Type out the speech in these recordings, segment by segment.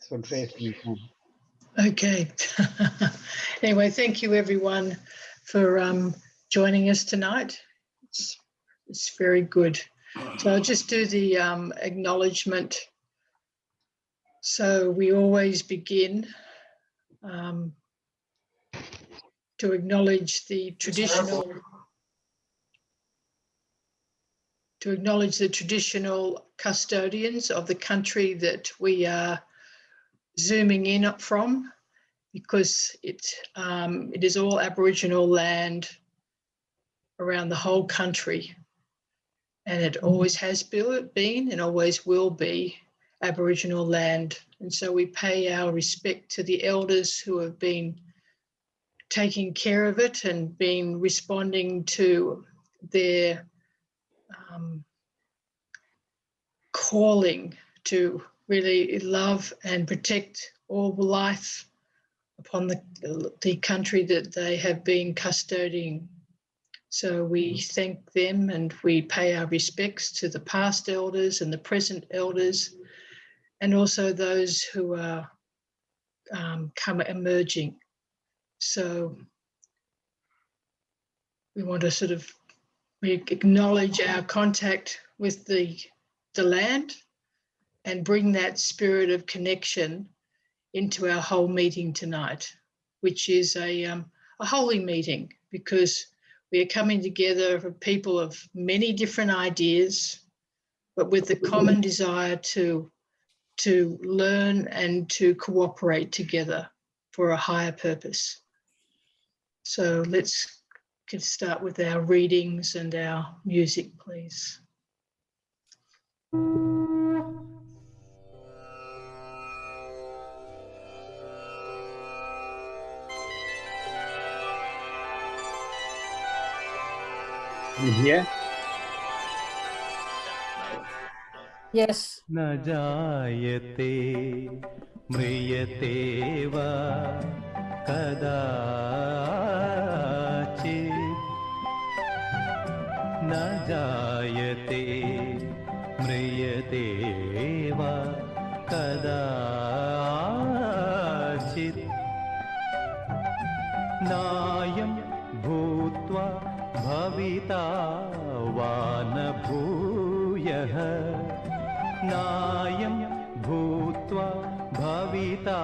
So grateful. Okay. Anyway, thank you everyone for joining us tonight. It's very good. So I'll just do the acknowledgement. So we always begin to acknowledge the traditional custodians of the country that we are zooming in from, because it is all Aboriginal land around the whole country, and it always has been and always will be Aboriginal land. And so we pay our respect to the elders who have been taking care of it and been responding to their calling to really love and protect all life upon the country that they have been custodying. So we thank them and we pay our respects to the past elders and the present elders, and also those who are emerging. So we want to we acknowledge our contact with the land and bring that spirit of connection into our whole meeting tonight, which is a holy meeting, because we are coming together for people of many different ideas, but with the common desire to learn and to cooperate together for a higher purpose. So let's start with our readings and our music, please. Yeah. Yes. न जायते म्रियते वा कदाचित् न जायते म्रियते वा कदाचित् नायं भूत्वा भविता वा न भूयः नायं भूत्वा भविता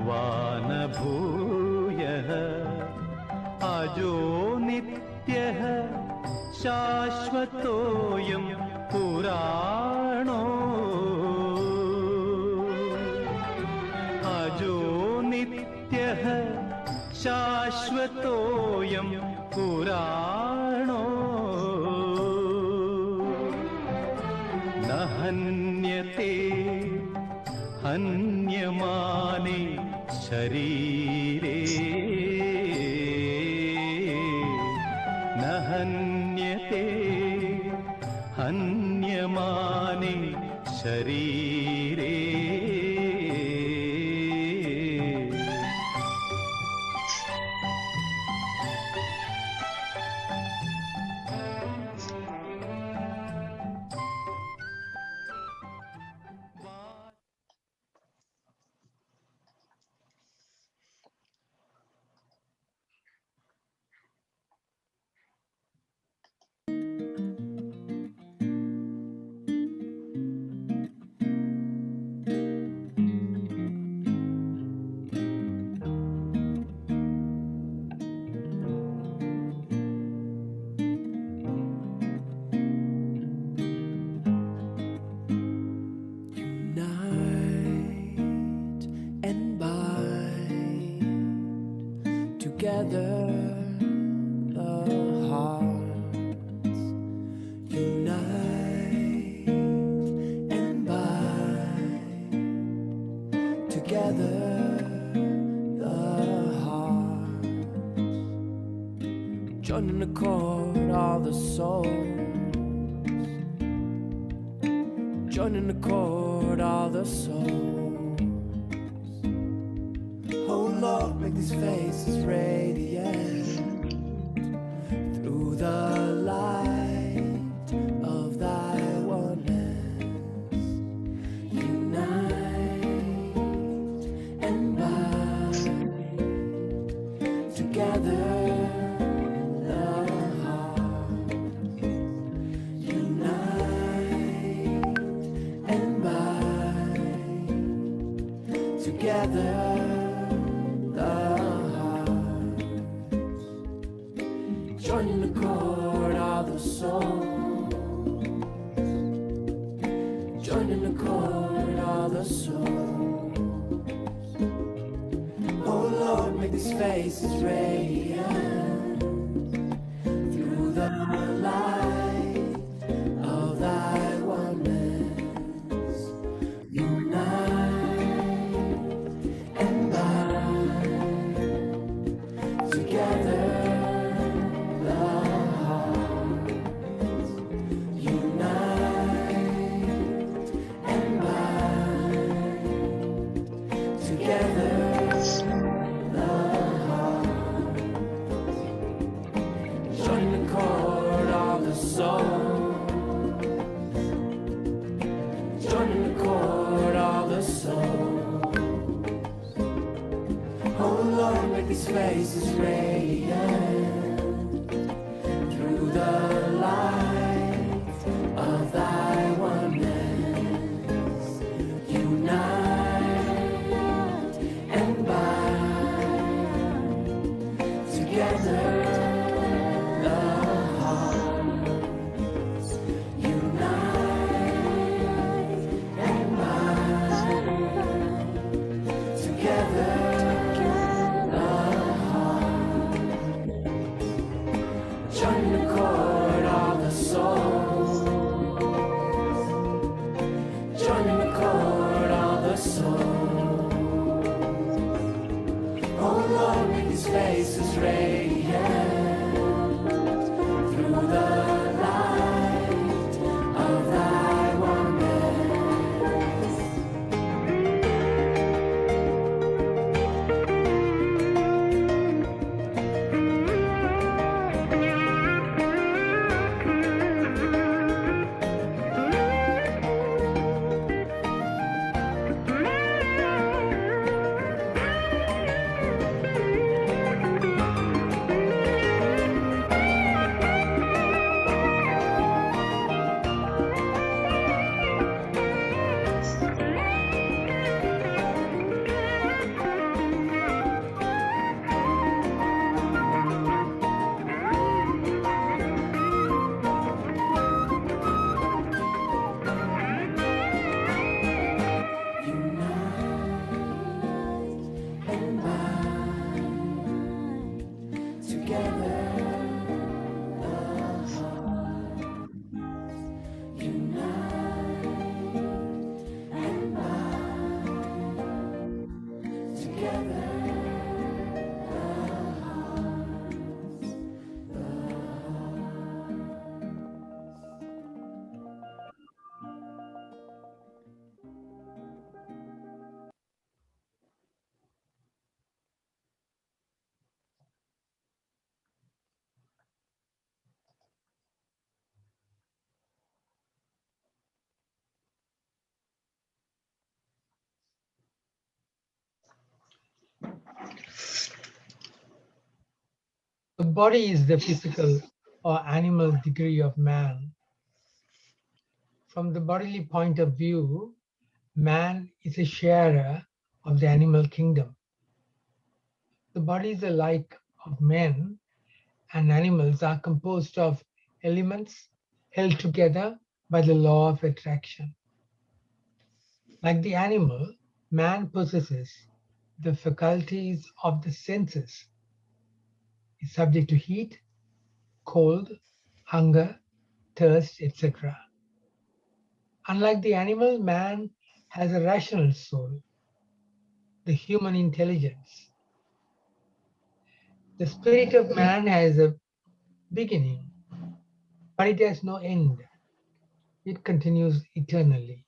वा न भूयः अजो नित्यः शाश्वतोऽयं पुराणो अजो नित्यः शाश्वतोऽयं पुराणो न हन्यते हन्यमाने शरीरे न हन्यते हन्यमाने शरीरे together the hearts, unite and bind together the hearts, join in accord all the souls, join in accord all the souls. Oh Lord, make these faces radiant through the light of thy oneness. Unite joining the chord of the soul, joining the chord of the soul. Oh Lord, make these faces radiant through the light of thy oneness. Unite and bind together the hearts. Unite and bind together the hearts. Join the chord of the soul, joining the chord of the soul. Oh Lord, make these faces radiant through the light of thy oneness. Unite and bind together the hearts. Unite and bind together the hearts. Join the chord of the soul, joining the chord of the soul. Oh Lord, make these faces radiant through the light of thy oneness. And bind together the hearts. Unite and bind together the hearts. The body is the physical or animal degree of man. From the bodily point of view, man is a sharer of the animal kingdom. The bodies alike of men and animals are composed of elements held together by the law of attraction. Like the animal, man possesses the faculties of the senses, is subject to heat, cold, hunger, thirst, etc. Unlike the animal, man has a rational soul, the human intelligence. The spirit of man has a beginning, but it has no end. It continues eternally.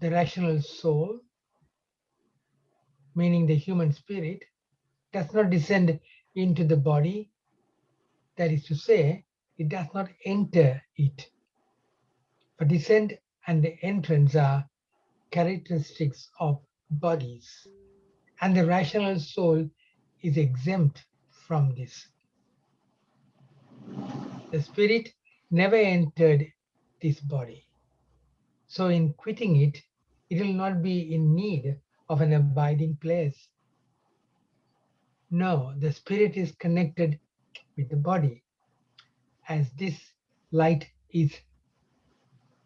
The rational soul, meaning the human spirit, does not descend into the body. That is to say, it does not enter it. For descent and entrance are characteristics of bodies, and the rational soul is exempt from this. The spirit never entered this body. So in quitting it, it will not be in need of an abiding place. No, the spirit is connected with the body, as this light is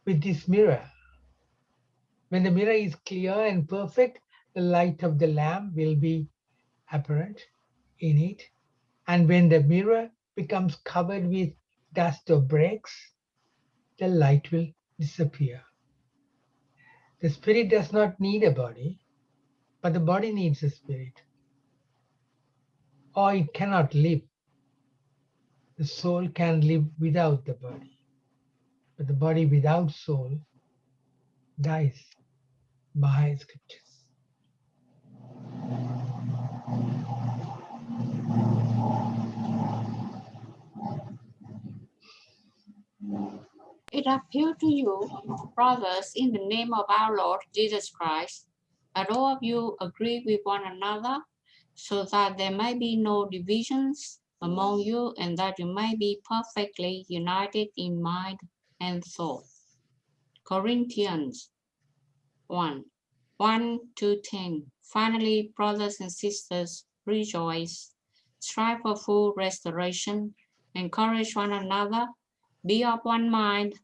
with this mirror. When the mirror is clear and perfect, the light of the lamp will be apparent in it. And when the mirror becomes covered with dust or breaks, the light will disappear. The spirit does not need a body, but the body needs a spirit, or it cannot live. The soul can live without the body, but the body without soul dies. Baha'i scriptures. It appeals to you, brothers, in the name of our Lord Jesus Christ, that all of you agree with one another, so that there may be no divisions among you, and that you may be perfectly united in mind and thought. Corinthians 1:1-10. Finally, brothers and sisters, rejoice, strive for full restoration, encourage one another, be of one mind,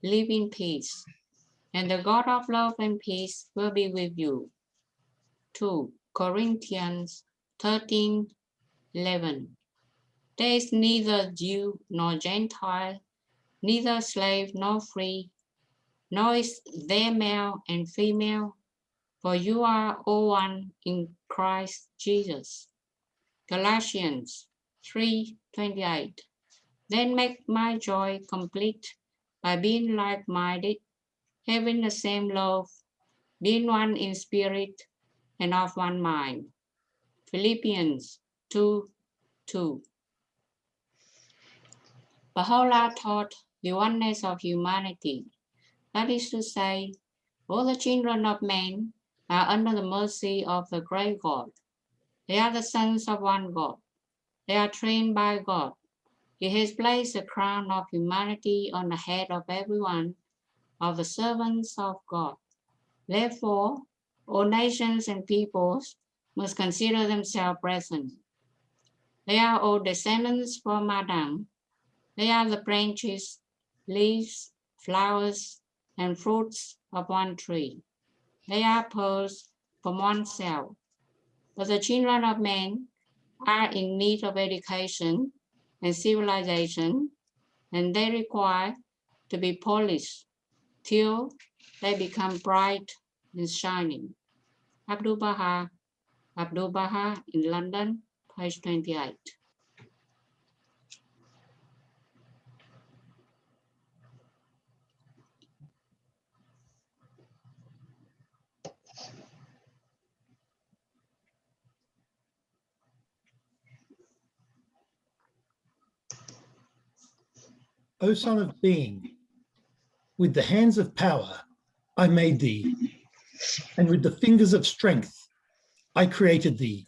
live in peace, and the God of love and peace will be with you. 2 Corinthians 13:11. There is neither Jew nor Gentile, neither slave nor free, nor is there male and female, for you are all one in Christ Jesus. Galatians 3:28. Then make my joy complete by being like-minded, having the same love, being one in spirit and of one mind. Philippians 2:2. Baha'u'llah taught the oneness of humanity. That is to say, all the children of men are under the mercy of the great God. They are the sons of one God. They are trained by God. He has placed the crown of humanity on the head of every one of the servants of God. Therefore, all nations and peoples must consider themselves present. They are all descendants from Adam. They are the branches, leaves, flowers, and fruits of one tree. They are pearls from one cell. But the children of men are in need of education and civilization, and they require to be polished till they become bright and shining. Abdu'l-Baha in London, page 28. O Son of Being, with the hands of power I made thee, and with the fingers of strength I created thee,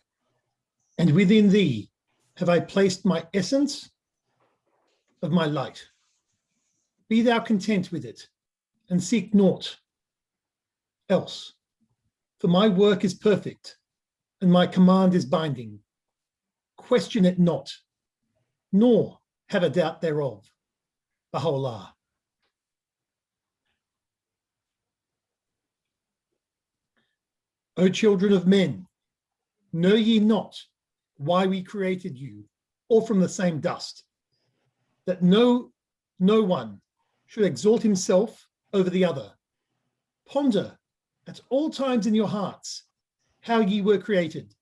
and within thee have I placed my essence of my light. Be thou content with it, and seek naught else, for my work is perfect, and my command is binding. Question it not, nor have a doubt thereof. Baha'u'llah. O children of men, know ye not why we created you, all from the same dust, that no one should exalt himself over the other. Ponder at all times in your hearts how ye were created.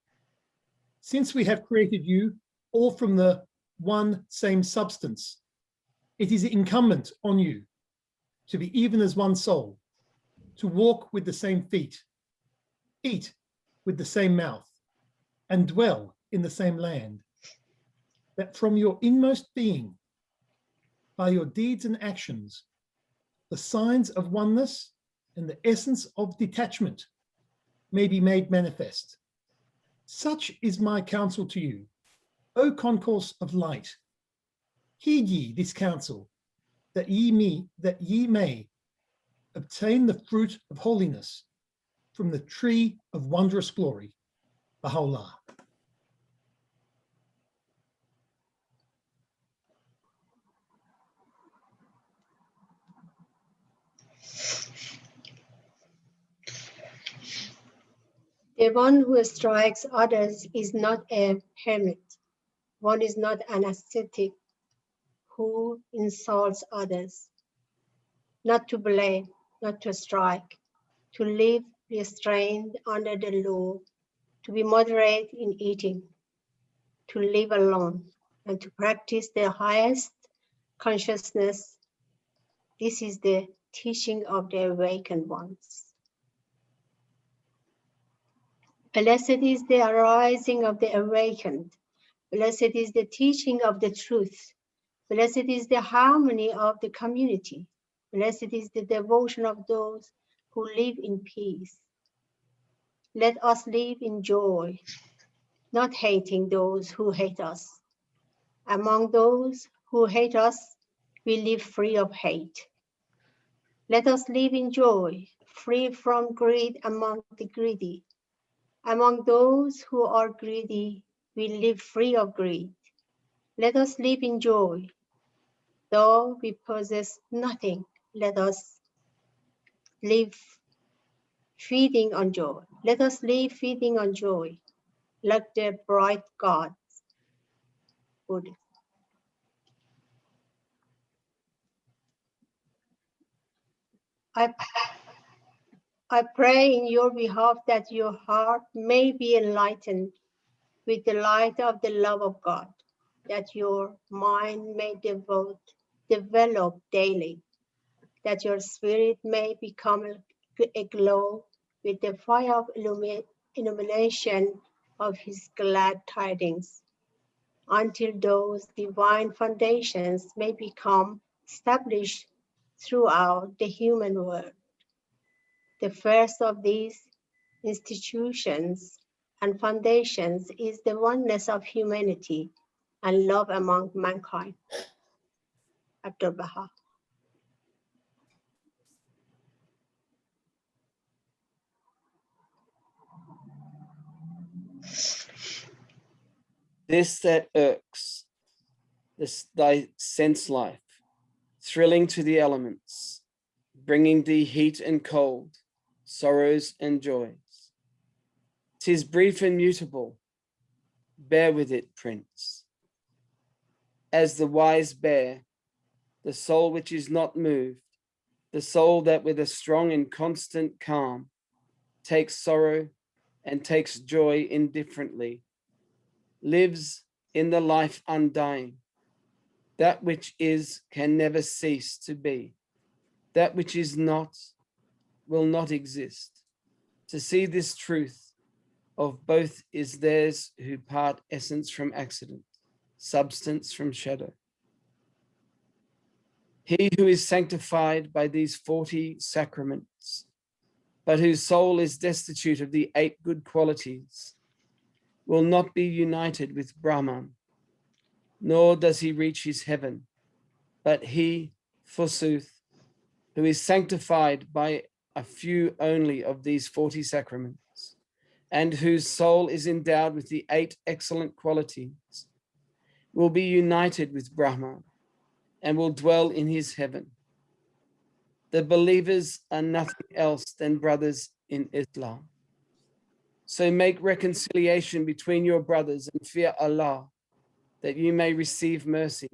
Since we have created you all from the one same substance, it is incumbent on you to be even as one soul, to walk with the same feet, eat with the same mouth, and dwell in the same land, that from your inmost being, by your deeds and actions, the signs of oneness and the essence of detachment may be made manifest. Such is my counsel to you, O concourse of light. Heed ye this counsel, that ye may obtain the fruit of holiness from the tree of wondrous glory. Baha'u'llah. The one who strikes others is not a hermit. One is not an ascetic who insults others. Not to blame, not to strike, to live restrained under the law, to be moderate in eating, to live alone, and to practice the highest consciousness. This is the teaching of the awakened ones. Blessed is the arising of the awakened. Blessed is the teaching of the truth. Blessed is the harmony of the community. Blessed is the devotion of those who live in peace. Let us live in joy, not hating those who hate us. Among those who hate us, we live free of hate. Let us live in joy, free from greed among the greedy. Among those who are greedy, we live free of greed. Let us live in joy. Though we possess nothing, let us live feeding on joy. Let us live feeding on joy, like the bright God. Buddha. I pray in your behalf that your heart may be enlightened with the light of the love of God, that your mind may develop daily, that your spirit may become a glow with the fire of illumination of his glad tidings, until those divine foundations may become established throughout the human world. The first of these institutions and foundations is the oneness of humanity and love among mankind. Abdul Baha. This that irks, this thy sense life, thrilling to the elements, bringing thee heat and cold, sorrows and joys. 'Tis brief and mutable, bear with it, Prince. As the wise bear, the soul which is not moved, the soul that with a strong and constant calm takes sorrow and takes joy indifferently, lives in the life undying. That which is can never cease to be. That which is not will not exist. To see this truth of both is theirs who part essence from accident, substance from shadow. He who is sanctified by these 40 sacraments, but whose soul is destitute of the 8 good qualities, will not be united with Brahman, nor does he reach his heaven, but he, forsooth, who is sanctified by a few only of these 40 sacraments, and whose soul is endowed with the 8 excellent qualities, will be united with Brahman and will dwell in his heaven. The believers are nothing else than brothers in Islam. So make reconciliation between your brothers and fear Allah, that you may receive mercy.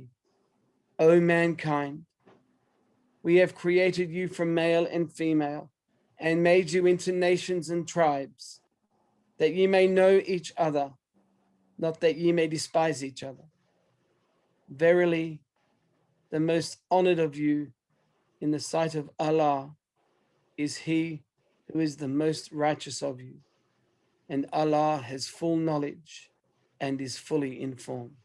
O mankind, we have created you from male and female and made you into nations and tribes, that ye may know each other, not that ye may despise each other. Verily, the most honored of you in the sight of Allah is he who is the most righteous of you, and Allah has full knowledge and is fully informed.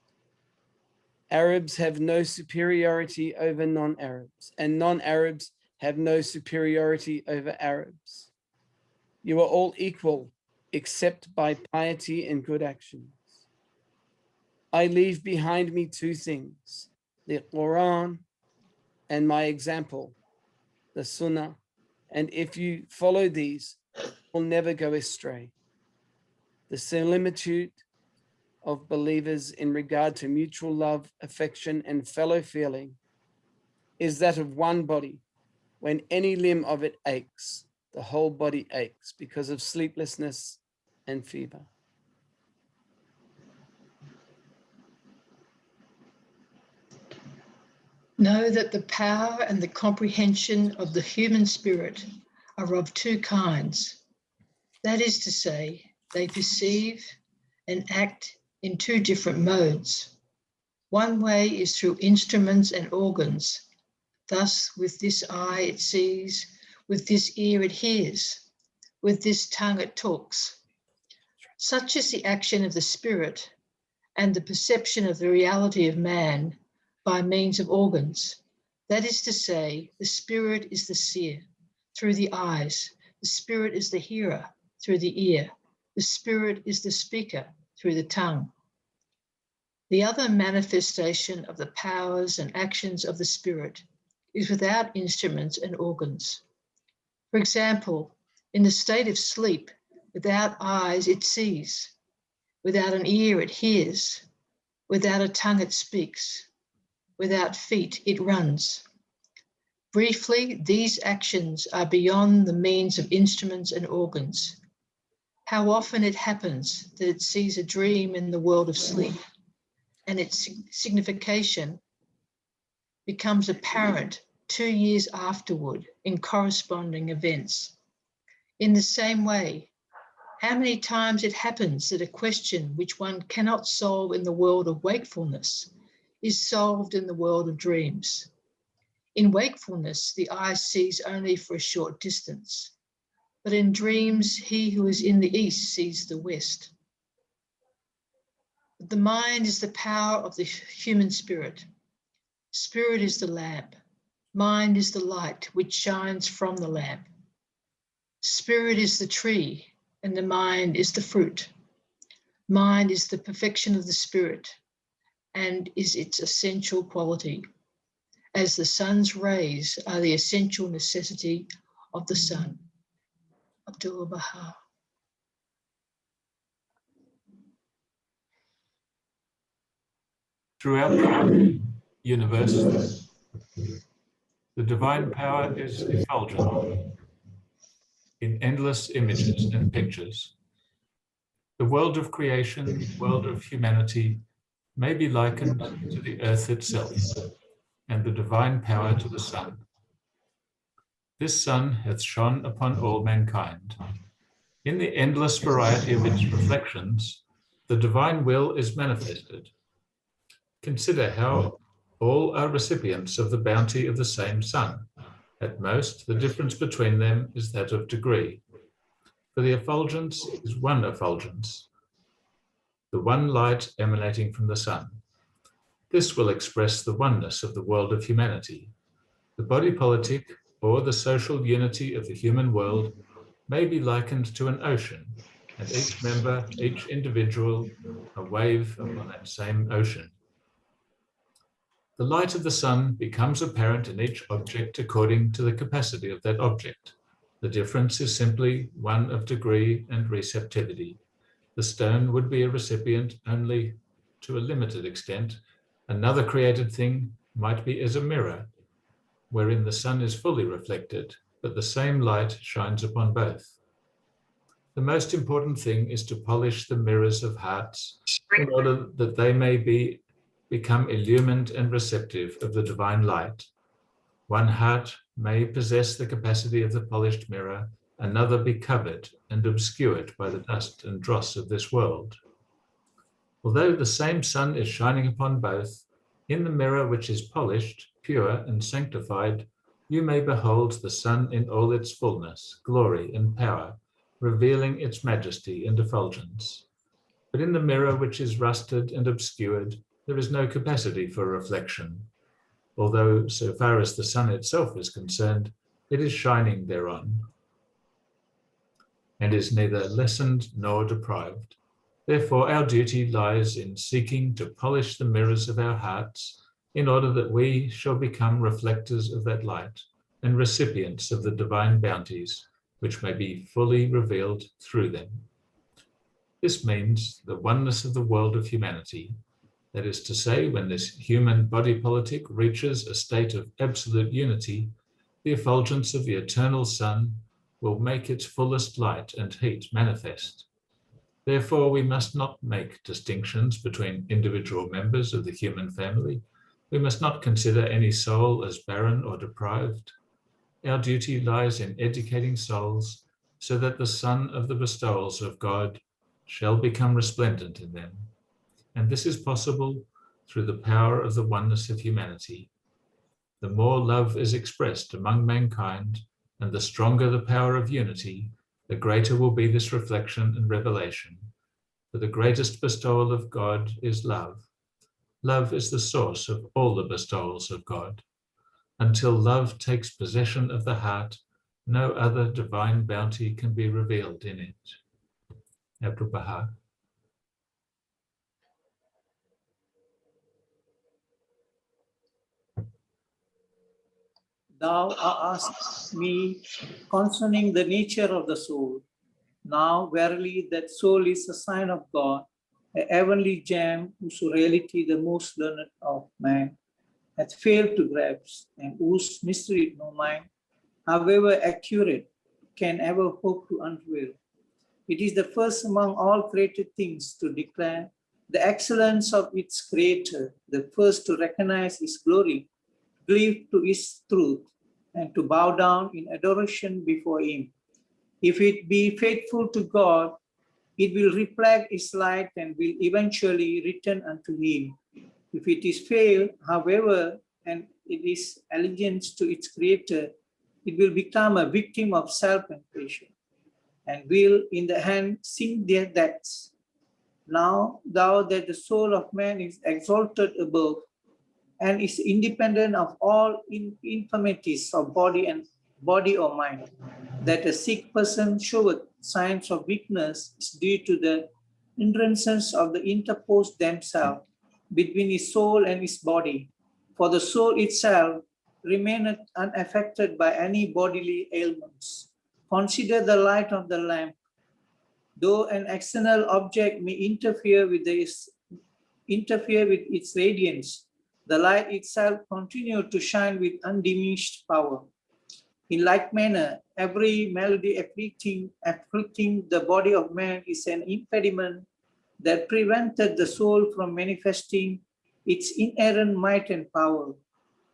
Arabs have no superiority over non-Arabs, and non-Arabs have no superiority over Arabs. You are all equal except by piety and good actions. I leave behind me 2 things, the Quran and my example, the Sunnah, and if you follow these, you will never go astray. The similitude of believers in regard to mutual love, affection, and fellow feeling is that of one body. When any limb of it aches, the whole body aches because of sleeplessness, and feeble. Know that the power and the comprehension of the human spirit are of two kinds. That is to say, they perceive and act in two different modes. One way is through instruments and organs. Thus, with this eye it sees, with this ear it hears, with this tongue it talks. Such is the action of the spirit and the perception of the reality of man by means of organs. That is to say, the spirit is the seer through the eyes, the spirit is the hearer through the ear, the spirit is the speaker through the tongue. The other manifestation of the powers and actions of the spirit is without instruments and organs. For example, in the state of sleep, without eyes it sees, without an ear it hears, without a tongue it speaks, without feet it runs. Briefly, these actions are beyond the means of instruments and organs. How often it happens that it sees a dream in the world of sleep, and its signification becomes apparent 2 years afterward in corresponding events. In the same way, how many times it happens that a question which one cannot solve in the world of wakefulness is solved in the world of dreams. In wakefulness, the eye sees only for a short distance, but in dreams, he who is in the east sees the west. But the mind is the power of the human spirit. Spirit is the lamp. Mind is the light which shines from the lamp. Spirit is the tree, and the mind is the fruit. Mind is the perfection of the spirit and is its essential quality, as the sun's rays are the essential necessity of the sun. Abdul Baha. Throughout the universe, the divine power is effulgent in endless images and pictures. The world of creation, the world of humanity, may be likened to the earth itself, and the divine power to the sun. This sun hath shone upon all mankind. In the endless variety of its reflections, the divine will is manifested. Consider how all are recipients of the bounty of the same sun. At most, the difference between them is that of degree. For the effulgence is one effulgence, the one light emanating from the sun. This will express the oneness of the world of humanity. The body politic, or the social unity of the human world, may be likened to an ocean, and each member, each individual, a wave upon that same ocean. The light of the sun becomes apparent in each object according to the capacity of that object. The difference is simply one of degree and receptivity. The stone would be a recipient only to a limited extent. Another created thing might be as a mirror, wherein the sun is fully reflected, but the same light shines upon both. The most important thing is to polish the mirrors of hearts in order that they may become illumined and receptive of the divine light. One heart may possess the capacity of the polished mirror, another be covered and obscured by the dust and dross of this world. Although the same sun is shining upon both, in the mirror which is polished, pure and sanctified, you may behold the sun in all its fullness, glory and power, revealing its majesty and effulgence. But in the mirror which is rusted and obscured, there is no capacity for reflection, although so far as the sun itself is concerned, it is shining thereon, and is neither lessened nor deprived. Therefore, our duty lies in seeking to polish the mirrors of our hearts in order that we shall become reflectors of that light and recipients of the divine bounties which may be fully revealed through them. This means the oneness of the world of humanity. That is to say, when this human body politic reaches a state of absolute unity, the effulgence of the eternal sun will make its fullest light and heat manifest. Therefore, we must not make distinctions between individual members of the human family. We must not consider any soul as barren or deprived. Our duty lies in educating souls so that the sun of the bestowals of God shall become resplendent in them. And this is possible through the power of the oneness of humanity. The more love is expressed among mankind and the stronger the power of unity, the greater will be this reflection and revelation. For the greatest bestowal of God is love. Love is the source of all the bestowals of God. Until love takes possession of the heart, no other divine bounty can be revealed in it. Abdul Baha. Thou askest me concerning the nature of the soul. Now, verily, that soul is a sign of God, a heavenly gem whose reality the most learned of man hath failed to grasp, and whose mystery no mind, however accurate, can ever hope to unveil. It is the first among all created things to declare the excellence of its creator, the first to recognize his glory, believe to his truth, and to bow down in adoration before him. If it be faithful to God, it will reflect his light and will eventually return unto him. If it is failed, however, and it is allegiance to its creator, it will become a victim of self-impression and will in the end sink their depths. Now, thou that the soul of man is exalted above and is independent of all infirmities of body or mind, that a sick person showeth signs of weakness is due to the hindrances of the interposed themselves between his soul and his body. For the soul itself remaineth unaffected by any bodily ailments. Consider the light of the lamp. Though an external object may interfere with its radiance, the light itself continued to shine with undiminished power. In like manner, every malady afflicting the body of man is an impediment that prevented the soul from manifesting its inherent might and power.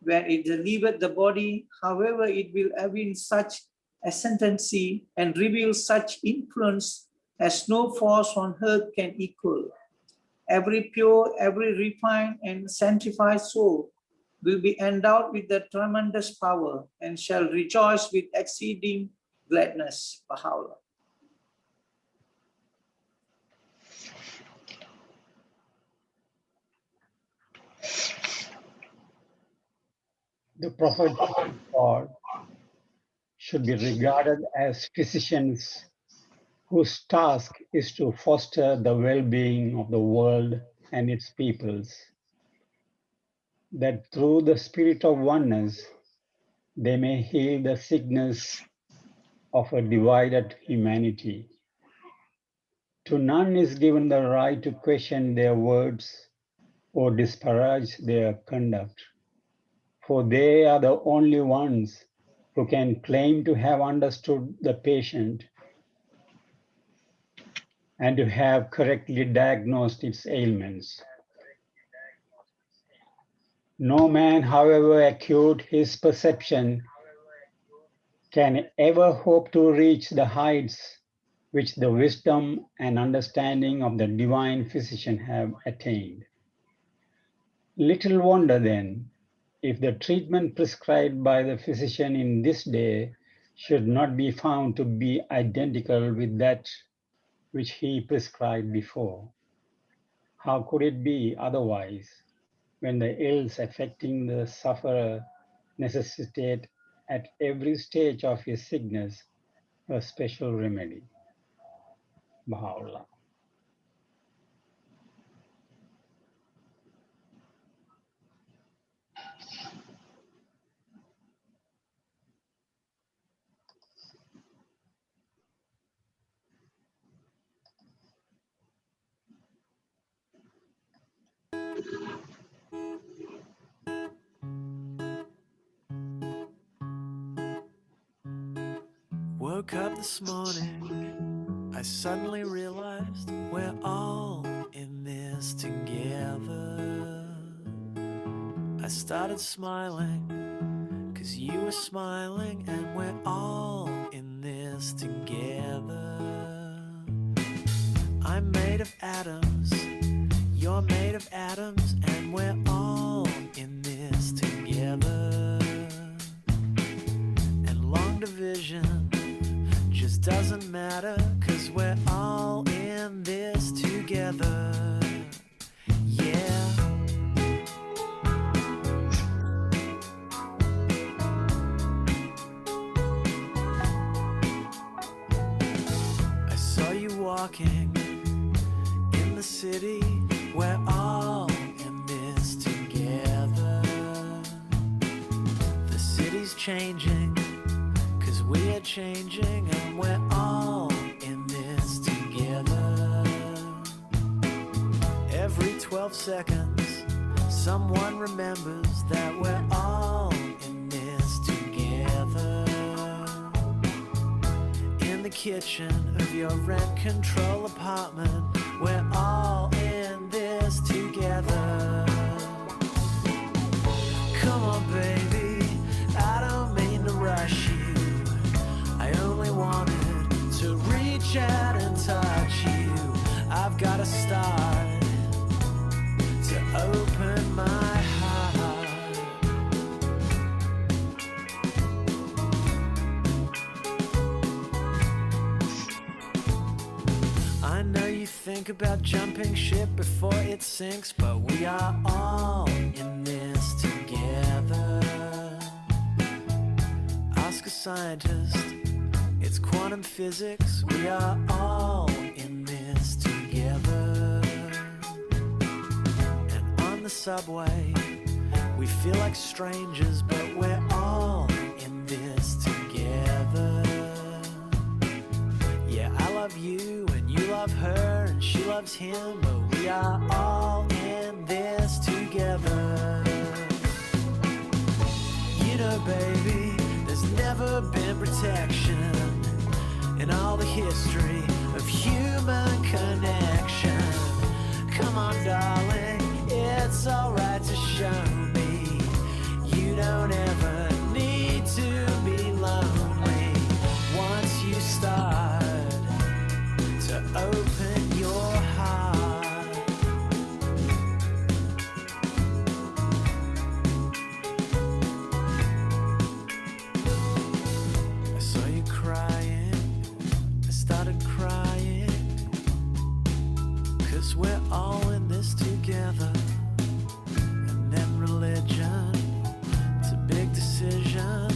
When it delivered the body, however, it will evince such ascendancy and reveal such influence as no force on earth can equal. Every pure, every refined and sanctified soul will be endowed with the tremendous power and shall rejoice with exceeding gladness. Baha'u'llah. The prophets of God should be regarded as physicians whose task is to foster the well-being of the world and its peoples, that through the spirit of oneness, they may heal the sickness of a divided humanity. To none is given the right to question their words or disparage their conduct, for they are the only ones who can claim to have understood the patient and to have correctly diagnosed its ailments. No man, however acute his perception, can ever hope to reach the heights which the wisdom and understanding of the divine physician have attained. Little wonder then, if the treatment prescribed by the physician in this day should not be found to be identical with that which he prescribed before. How could it be otherwise when the ills affecting the sufferer necessitate at every stage of his sickness a special remedy? Baha'u'llah. Woke up this morning, I suddenly realized realized we're all in this together. I started smiling, 'cause you were smiling, and we're all in this together. I'm made of atoms, you're made of atoms, and we're all in this together. And long division just doesn't matter, 'cause we're all in this together. Yeah. I saw you walking in the city, we're all in this together. The city's changing, 'cause we are changing, and we're all in this together. Every 12 seconds, someone remembers that we're all in this together. In the kitchen of your rent control apartment, we're all in this together. Come on, baby, I don't mean to rush you. I only wanted to reach out and touch you. I've got to start to open my heart. I know you think about jumping ship before it sinks, but we are all in this together. Ask a scientist, it's quantum physics, we are all in this together. And on the subway, we feel like strangers, but we're all in this together. Yeah, I love you and you love her and she loves him, but we are all in this together. You know, baby, there's never been protection in all the history of human connection. Come on, darling, it's alright to show me you don't ever need to be lonely. Once you start to open your heart. I saw you crying, I started crying, 'cause we're all in this together. And then religion, it's a big decision,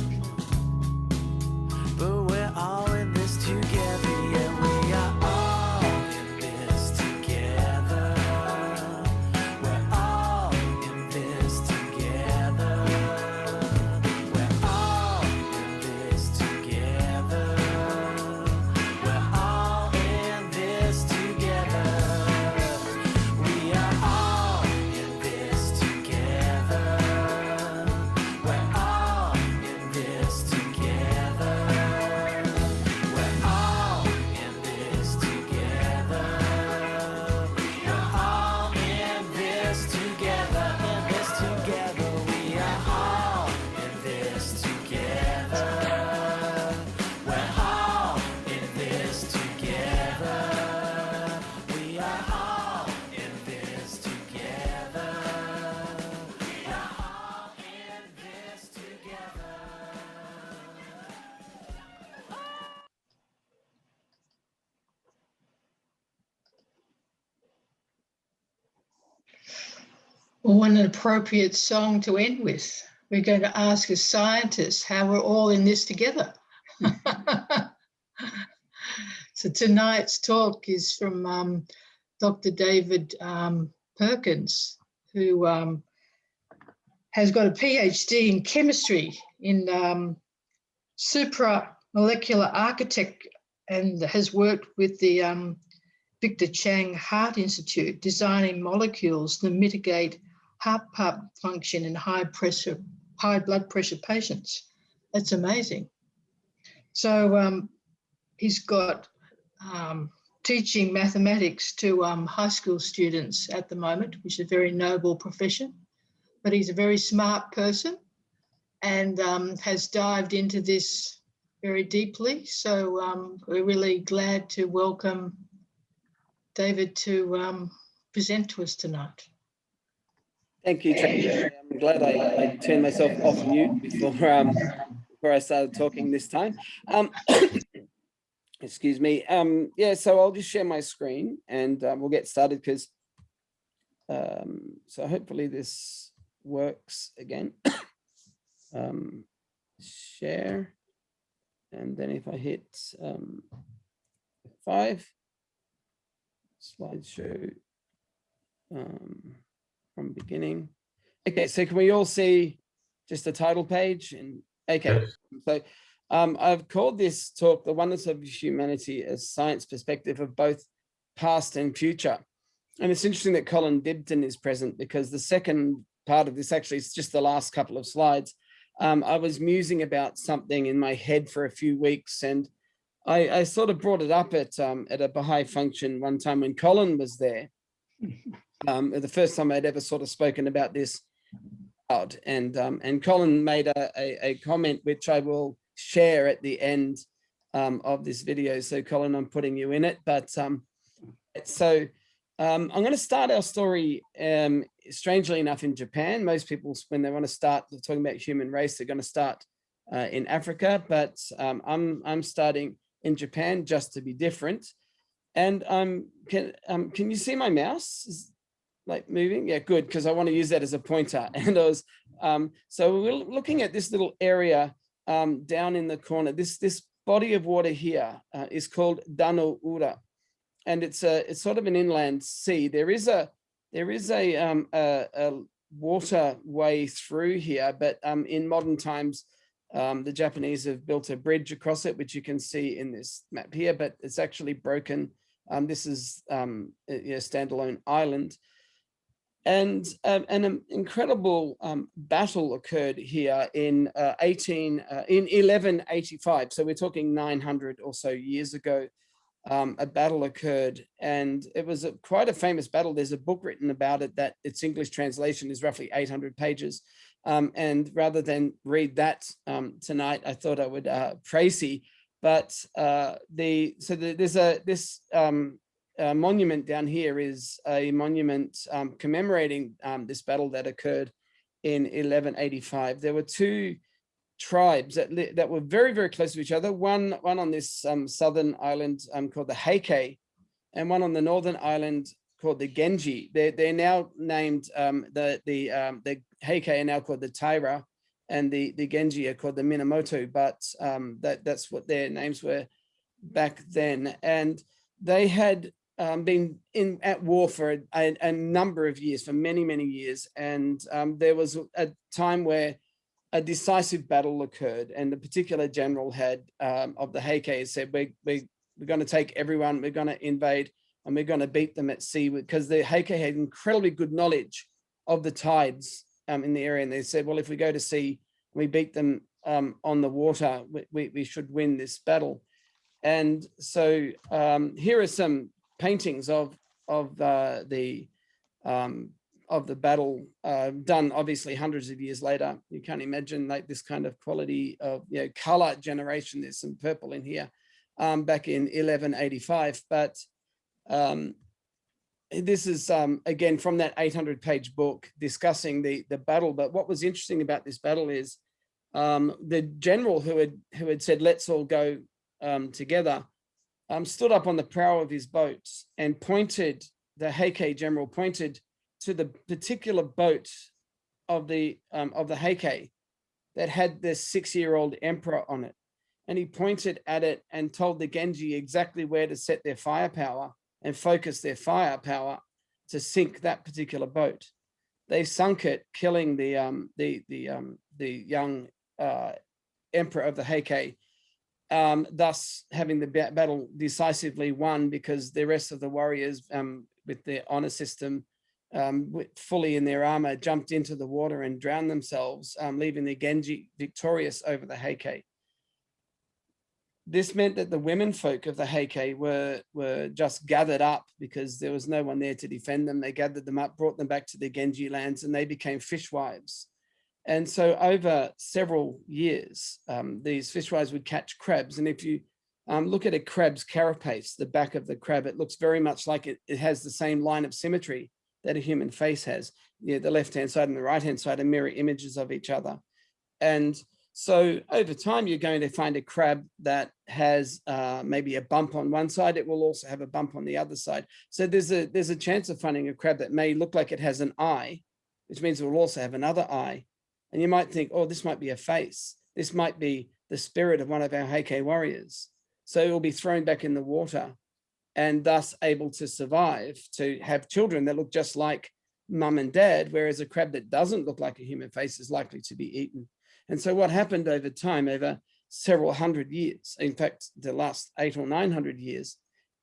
but we're all in this together. Yeah, we are all in this together. We're all in this together. We're all in this together. We're all in this together. We are all in this together. We're all in this together. We're all in this together. We're all in this together. In this together. We are all in this together. We're all in this together. We are all in this together. We are all in this together. Well, what an appropriate song to end with. We're going to ask as scientists how we're all in this together. So tonight's talk is from Dr. David Perkins, who has got a PhD in chemistry in supramolecular architect and has worked with the Victor Chang Heart Institute, designing molecules that mitigate heart pump function in high blood pressure patients. That's amazing. So he's got teaching mathematics to high school students at the moment, which is a very noble profession. But he's a very smart person and has dived into this very deeply. So we're really glad to welcome David to present to us tonight. Thank you, Tracy. I'm glad I turned myself off mute before I started talking this time. Excuse me. Yeah, so I'll just share my screen and we'll get started because so hopefully this works again. Share, and then if I hit 5 slideshow from beginning. Okay, so can we all see just the title page? And okay, so I've called this talk "The Oneness of Humanity as Science Perspective of Both Past and Future." And it's interesting that Colin Dibden is present because the second part of this actually is just the last couple of slides. I was musing about something in my head for a few weeks, and I sort of brought it up at a Baha'i function one time when Colin was there. The first time I'd ever sort of spoken about this out, and Colin made a comment which I will share at the end of this video. So Colin, I'm putting you in it, but so I'm going to start our story, strangely enough, in Japan. Most people, when they want to start talking about human race, they're going to start in Africa, but I'm starting in Japan just to be different. And can you see my mouse? Is like moving? Yeah, good, because I want to use that as a pointer. And I was so we're looking at this little area down in the corner. This body of water here is called Dano Ura. And it's sort of an inland sea. There is a waterway through here, but in modern times, the Japanese have built a bridge across it, which you can see in this map here, but it's actually broken. This is a standalone island, and an incredible battle occurred here in 1185. So we're talking 900 or so years ago. A battle occurred, and it was quite a famous battle. There's a book written about it that its English translation is roughly 800 pages. And rather than read that tonight, I thought I would Tracy. But there's this monument down here is a monument commemorating this battle that occurred in 1185. There were two tribes that were very, very close to each other. One on this southern island called the Heike, and one on the northern island called the Genji. They're now named the Heike are now called the Taira, and the Genji are called the Minamoto. But that's what their names were back then. And they had been at war for a number of years, for many, many years. And there was a time where a decisive battle occurred, and the particular general had of the Heike said, we're going to take everyone, we're going to invade, and we're going to beat them at sea, because the Heike had incredibly good knowledge of the tides in the area. And they said, well, if we go to sea, we beat them on the water, we should win this battle. And so here are some paintings of the battle done obviously hundreds of years later. You can't imagine like this kind of quality of color generation. There's some purple in here back in 1185, but this is again from that 800-page book discussing the battle. But what was interesting about this battle is the general who had said let's all go together stood up on the prow of his boat and pointed. The Heike general pointed to the particular boat of the Heike that had this 6-year-old emperor on it. And he pointed at it and told the Genji exactly where to set their firepower and focus their firepower to sink that particular boat. They sunk it, killing the young emperor of the Heike, thus having the battle decisively won, because the rest of the warriors with their honor system fully in their armor jumped into the water and drowned themselves, leaving the Genji victorious over the Heike. this meant that the women folk of the Heike were just gathered up because there was no one there to defend them. They gathered them up, brought them back to the Genji lands, and they became fishwives. And so over several years, these fishwives would catch crabs. And if you look at a crab's carapace, the back of the crab, it looks very much like it has the same line of symmetry that a human face has. The left-hand side and the right-hand side are mirror images of each other. And so over time, you're going to find a crab that has maybe a bump on one side. It will also have a bump on the other side. So there's a chance of finding a crab that may look like it has an eye, which means it will also have another eye. And you might think, oh, this might be a face. This might be the spirit of one of our Heike warriors. So it will be thrown back in the water and thus able to survive, to have children that look just like mum and dad, whereas a crab that doesn't look like a human face is likely to be eaten. And so what happened over time, over several hundred years, in fact, the last 800 or 900 years,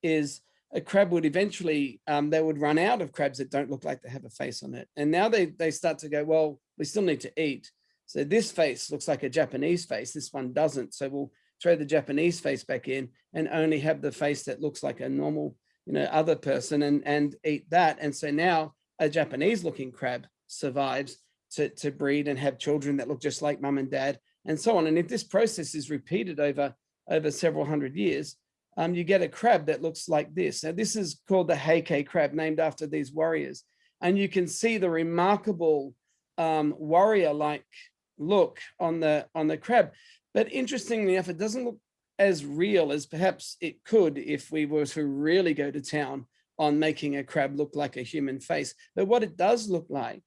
is a crab would eventually, they would run out of crabs that don't look like they have a face on it. And now they start to go, well, we still need to eat. So this face looks like a Japanese face. This one doesn't. So we'll throw the Japanese face back in and only have the face that looks like a normal, other person and eat that. And so now a Japanese looking crab survives to breed and have children that look just like mum and dad and so on. And if this process is repeated over several hundred years, you get a crab that looks like this. Now, this is called the Heike crab, named after these warriors. And you can see the remarkable warrior-like look on the crab. But interestingly enough, it doesn't look as real as perhaps it could if we were to really go to town on making a crab look like a human face. But what it does look like,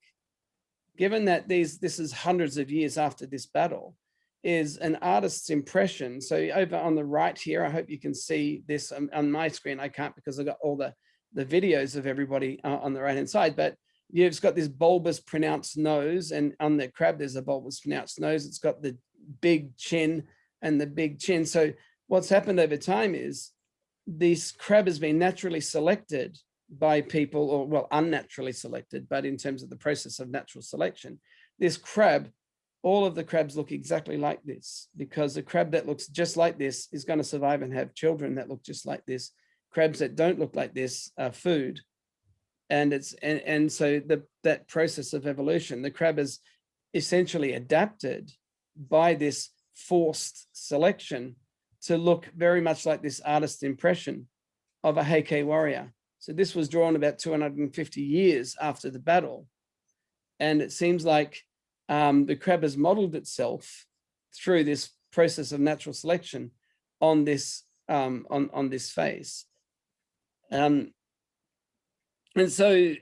given that this is hundreds of years after this battle, is an artist's impression. So over on the right here, I hope you can see this on my screen. I can't because I've got all the videos of everybody on the right-hand side, but you've got this bulbous pronounced nose, and on the crab, there's a bulbous pronounced nose. It's got the big chin and the big chin. So what's happened over time is this crab has been naturally selected by people, or well, unnaturally selected, but in terms of the process of natural selection, this crab, all of the crabs look exactly like this, because a crab that looks just like this is going to survive and have children that look just like this. Crabs that don't look like this are food. And so that process of evolution, the crab is essentially adapted by this forced selection to look very much like this artist's impression of a Heike warrior. So this was drawn about 250 years after the battle. And it seems like the crab has modeled itself through this process of natural selection on this on this face. And so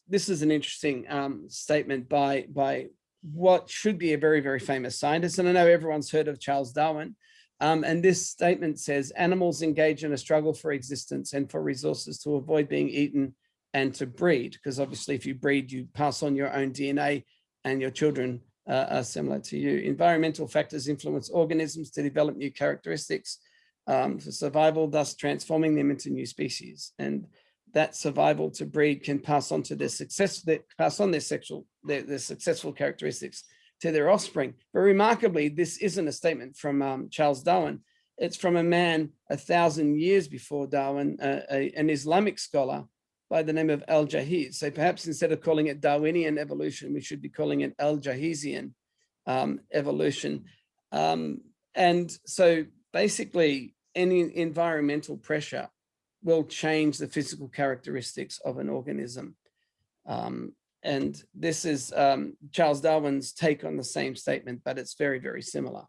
this is an interesting statement by what should be a very, very famous scientist. And I know everyone's heard of Charles Darwin. And this statement says, animals engage in a struggle for existence and for resources to avoid being eaten and to breed. Because obviously if you breed, you pass on your own DNA and your children are similar to you. Environmental factors influence organisms to develop new characteristics for survival, thus transforming them into new species. And that survival to breed can pass on to their success, their successful characteristics to their offspring. But remarkably, this isn't a statement from Charles Darwin. It's from a man 1,000 years before Darwin, an Islamic scholar by the name of Al-Jahiz. So perhaps instead of calling it Darwinian evolution, we should be calling it Al-Jahizian evolution. And so basically, any environmental pressure will change the physical characteristics of an organism. And this is Charles Darwin's take on the same statement, but it's very, very similar.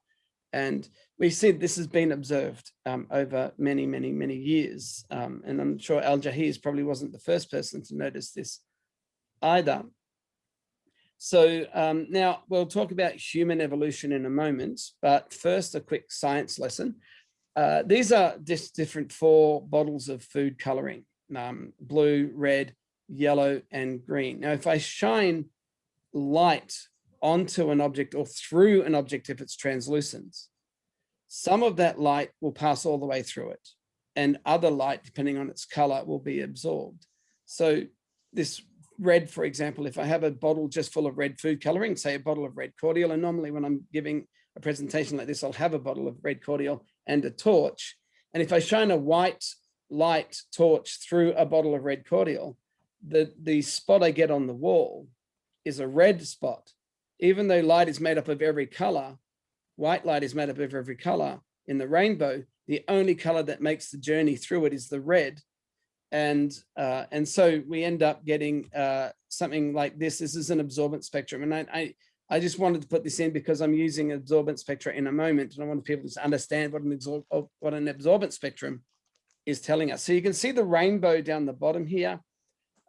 And we see this has been observed over many, many, many years. And I'm sure Al-Jahiz probably wasn't the first person to notice this either. So now we'll talk about human evolution in a moment, but first a quick science lesson. These are just different 4 bottles of food coloring, blue, red, yellow, and green. Now, if I shine light onto an object or through an object, if it's translucent, some of that light will pass all the way through it, and other light, depending on its color, will be absorbed. So this red, for example, if I have a bottle just full of red food coloring, say a bottle of red cordial, and normally when I'm giving a presentation like this, I'll have a bottle of red cordial and a torch. And if I shine a white light torch through a bottle of red cordial, the spot I get on the wall is a red spot. Even though light is made up of every color, white light is made up of every color in the rainbow, the only color that makes the journey through it is the red. And so we end up getting something like this. This is an absorbance spectrum. And I just wanted to put this in because I'm using absorbance spectra in a moment. And I want people to understand what an absorbance spectrum is telling us. So you can see the rainbow down the bottom here.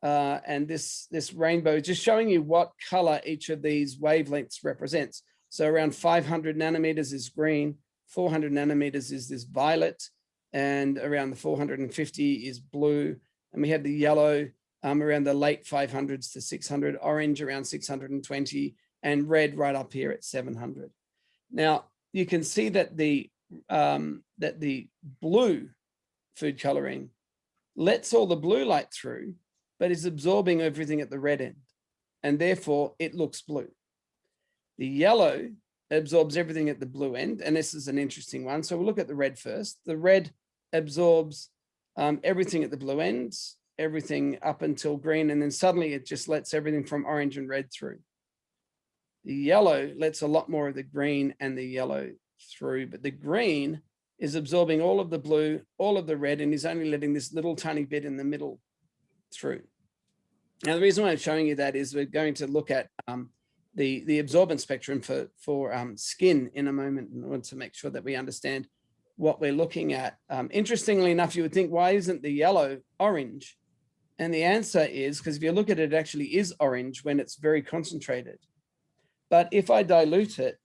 And this rainbow is just showing you what color each of these wavelengths represents. So around 500 nanometers is green, 400 nanometers is this violet, and around the 450 is blue. And we have the yellow around the late 500s to 600, orange around 620, and red right up here at 700. Now you can see that the blue food coloring lets all the blue light through, but is absorbing everything at the red end, and therefore it looks blue. The yellow absorbs everything at the blue end, and this is an interesting one. So we'll look at the red first. The red absorbs everything at the blue ends, everything up until green, and then suddenly it just lets everything from orange and red through. The yellow lets a lot more of the green and the yellow through, but the green is absorbing all of the blue, all of the red, and is only letting this little tiny bit in the middle through. Now, the reason why I'm showing you that is we're going to look at the absorbance spectrum for skin in a moment, in order to make sure that we understand what we're looking at. Interestingly enough, you would think, why isn't the yellow orange? And the answer is because if you look at it, it actually is orange when it's very concentrated. But if I dilute it,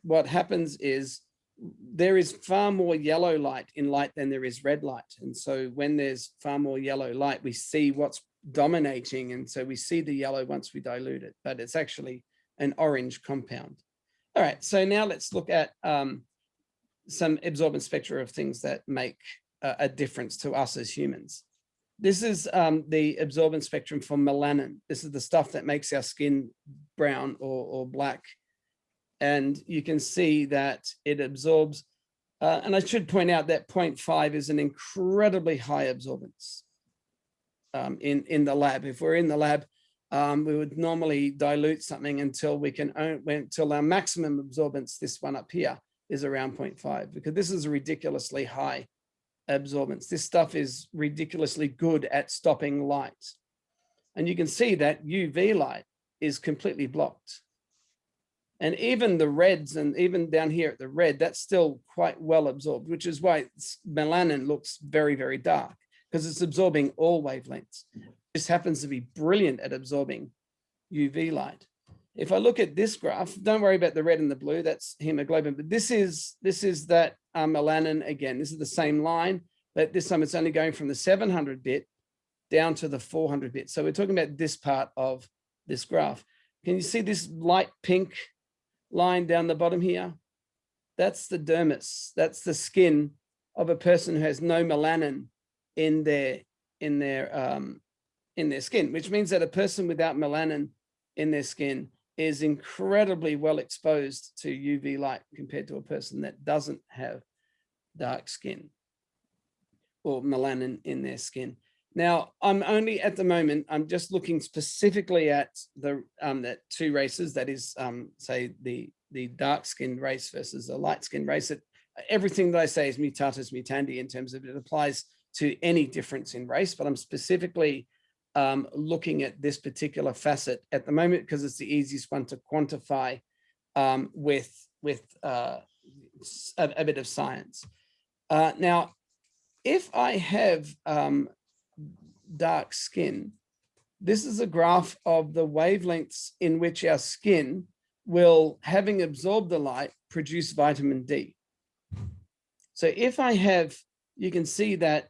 what happens is there is far more yellow light in light than there is red light. And so when there's far more yellow light, we see what's dominating. And so we see the yellow once we dilute it, but it's actually an orange compound. All right, so now let's look at some absorbance spectra of things that make a difference to us as humans. This is the absorbance spectrum for melanin. This is the stuff that makes our skin brown or black. And you can see that it absorbs, and I should point out that 0.5 is an incredibly high absorbance in the lab. If we're in the lab, we would normally dilute something until we can, until our maximum absorbance, this one up here, is around 0.5, because this is a ridiculously high absorbance. This stuff is ridiculously good at stopping light. And you can see that UV light is completely blocked. And even the reds, and even down here at the red, that's still quite well absorbed, which is why melanin looks very, very dark, because it's absorbing all wavelengths. This happens to be brilliant at absorbing UV light. If I look at this graph, don't worry about the red and the blue, that's hemoglobin, but this is that melanin again. This is the same line, but this time it's only going from the 700 bit down to the 400 bit. So we're talking about this part of this graph. Can you see this light pink line down the bottom here? That's the dermis. That's the skin of a person who has no melanin in their skin, which means that a person without melanin in their skin is incredibly well exposed to UV light compared to a person that doesn't have dark skin or melanin in their skin. Now, I'm only at the moment, I'm just looking specifically at the that two races, that is, say, the dark-skinned race versus a light-skinned race. Everything that I say is mutatis mutandi in terms of it applies to any difference in race, but I'm specifically looking at this particular facet at the moment because it's the easiest one to quantify with a bit of science. Now, if I have dark skin, this is a graph of the wavelengths in which our skin will, having absorbed the light, produce vitamin D. So if I have, you can see that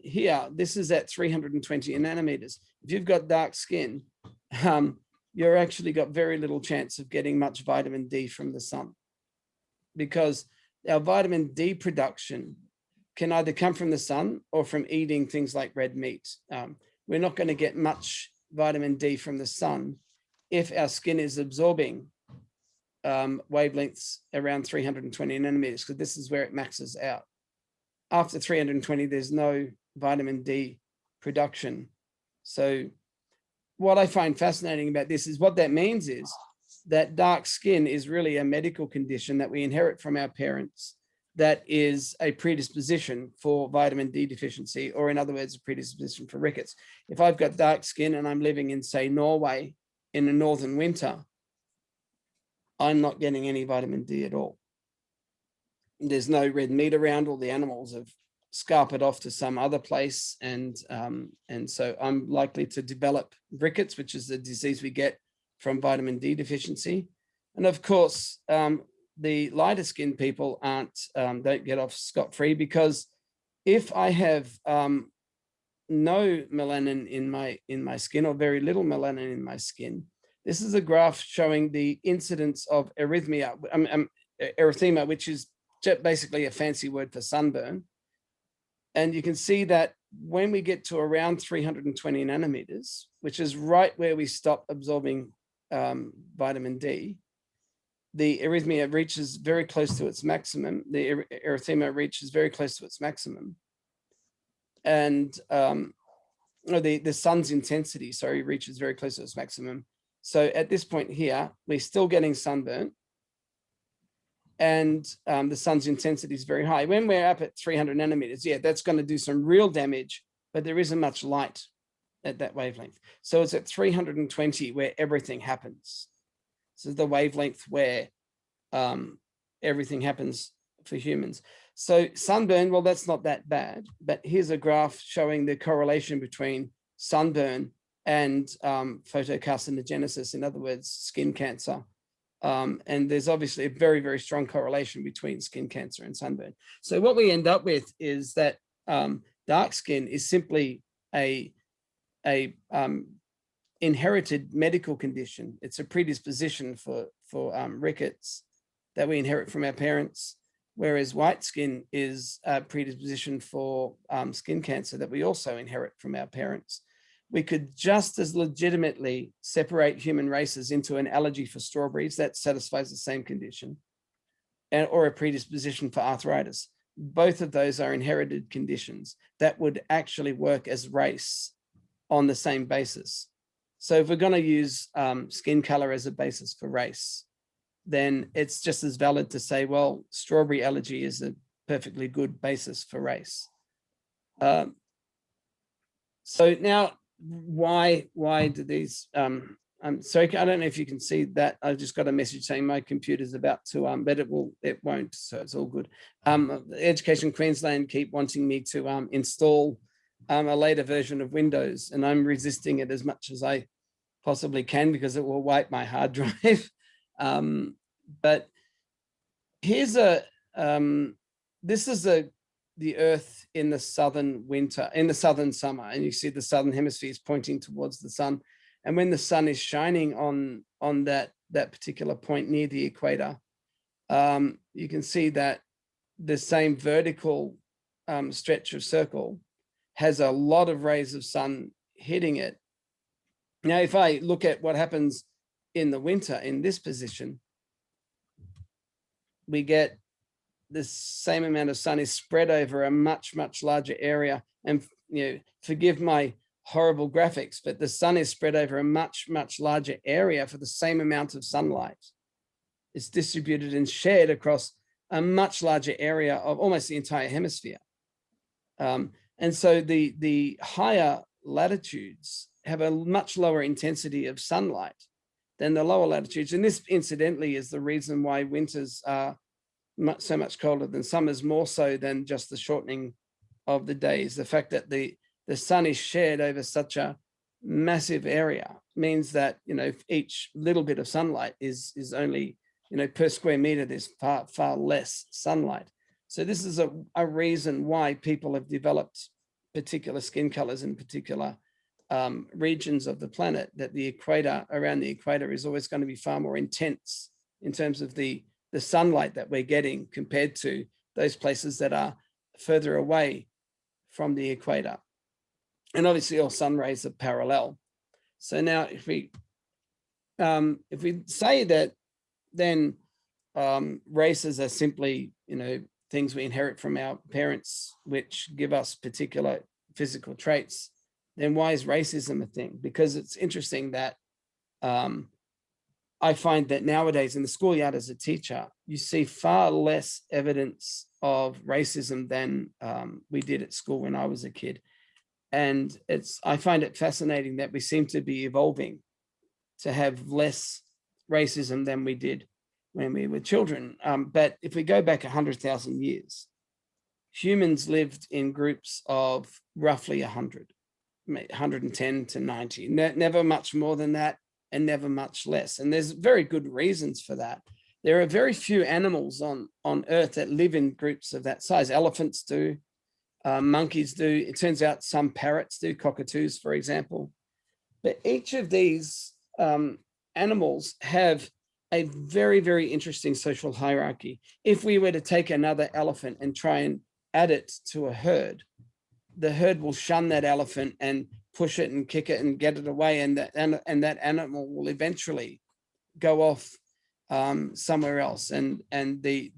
here, this is at 320 nanometers. If you've got dark skin, you're actually got very little chance of getting much vitamin D from the sun, because our vitamin D production can either come from the sun or from eating things like red meat. We're not going to get much vitamin D from the sun if our skin is absorbing wavelengths around 320 nanometers, because this is where it maxes out. After 320, there's no vitamin D production. So what I find fascinating about this is what that means is that dark skin is really a medical condition that we inherit from our parents that is a predisposition for vitamin D deficiency, or in other words, a predisposition for rickets. If I've got dark skin and I'm living in, say, Norway in the northern winter, I'm not getting any vitamin D at all. There's no red meat around. All the animals have scarpered off to some other place, and so I'm likely to develop rickets, which is the disease we get from vitamin D deficiency. And of course, the lighter skinned people don't get off scot-free, because if I have no melanin in my skin, or very little melanin in my skin, this is a graph showing the incidence of erythema, which is basically a fancy word for sunburn. And you can see that when we get to around 320 nanometers, which is right where we stop absorbing vitamin D, the erythema reaches very close to its maximum. The erythema reaches very close to its maximum. And the sun's intensity, reaches very close to its maximum. So at this point here, we're still getting sunburnt, and the sun's intensity is very high. When we're up at 300 nanometers, yeah, that's going to do some real damage, but there isn't much light at that wavelength. So it's at 320 where everything happens. This is the wavelength where everything happens for humans. So sunburn, well, that's not that bad, but here's a graph showing the correlation between sunburn and photocarcinogenesis, in other words, skin cancer. And there's obviously a very, very strong correlation between skin cancer and sunburn. So what we end up with is that dark skin is simply a inherited medical condition. It's a predisposition for rickets that we inherit from our parents, whereas white skin is a predisposition for skin cancer that we also inherit from our parents. We could just as legitimately separate human races into an allergy for strawberries that satisfies the same condition, or a predisposition for arthritis. Both of those are inherited conditions that would actually work as race on the same basis. So if we're going to use skin color as a basis for race, then it's just as valid to say, well, strawberry allergy is a perfectly good basis for race. So now, why do these sorry, I don't know if you can see that. I just got a message saying my computer's about to but it won't, so it's all good. Education Queensland keep wanting me to install a later version of Windows, and I'm resisting it as much as I possibly can because it will wipe my hard drive. But here's this is the Earth in the southern winter, in the southern summer, and you see the southern hemisphere is pointing towards the sun. And when the sun is shining on that particular point near the equator, you can see that the same vertical stretch of circle has a lot of rays of sun hitting it. Now, if I look at what happens in the winter in this position, we get the same amount of sun is spread over a much, much larger area. And, forgive my horrible graphics, but the sun is spread over a much, much larger area for the same amount of sunlight. It's distributed and shared across a much larger area of almost the entire hemisphere. And so the higher latitudes have a much lower intensity of sunlight than the lower latitudes. And this, incidentally, is the reason why winters are so much colder than summers, more so than just the shortening of the days. The fact that the sun is shared over such a massive area means that, each little bit of sunlight is only, per square meter, there's far, far less sunlight. So this is a reason why people have developed particular skin colors in particular regions of the planet, that the equator, around the equator, is always going to be far more intense in terms of the sunlight that we're getting compared to those places that are further away from the equator. And obviously all sun rays are parallel. So now if we say that then races are simply, things we inherit from our parents, which give us particular physical traits, then why is racism a thing? Because it's interesting that I find that nowadays in the schoolyard as a teacher, you see far less evidence of racism than we did at school when I was a kid. And I find it fascinating that we seem to be evolving to have less racism than we did when we were children. But if we go back 100,000 years, humans lived in groups of roughly 100, 110 to 90, never much more than that, and never much less. And there's very good reasons for that. There are very few animals on Earth that live in groups of that size. Elephants do, monkeys do. It turns out some parrots do, cockatoos, for example. But each of these animals have a very, very interesting social hierarchy. If we were to take another elephant and try and add it to a herd, the herd will shun that elephant and push it and kick it and get it away, and that animal will eventually go off somewhere else. And the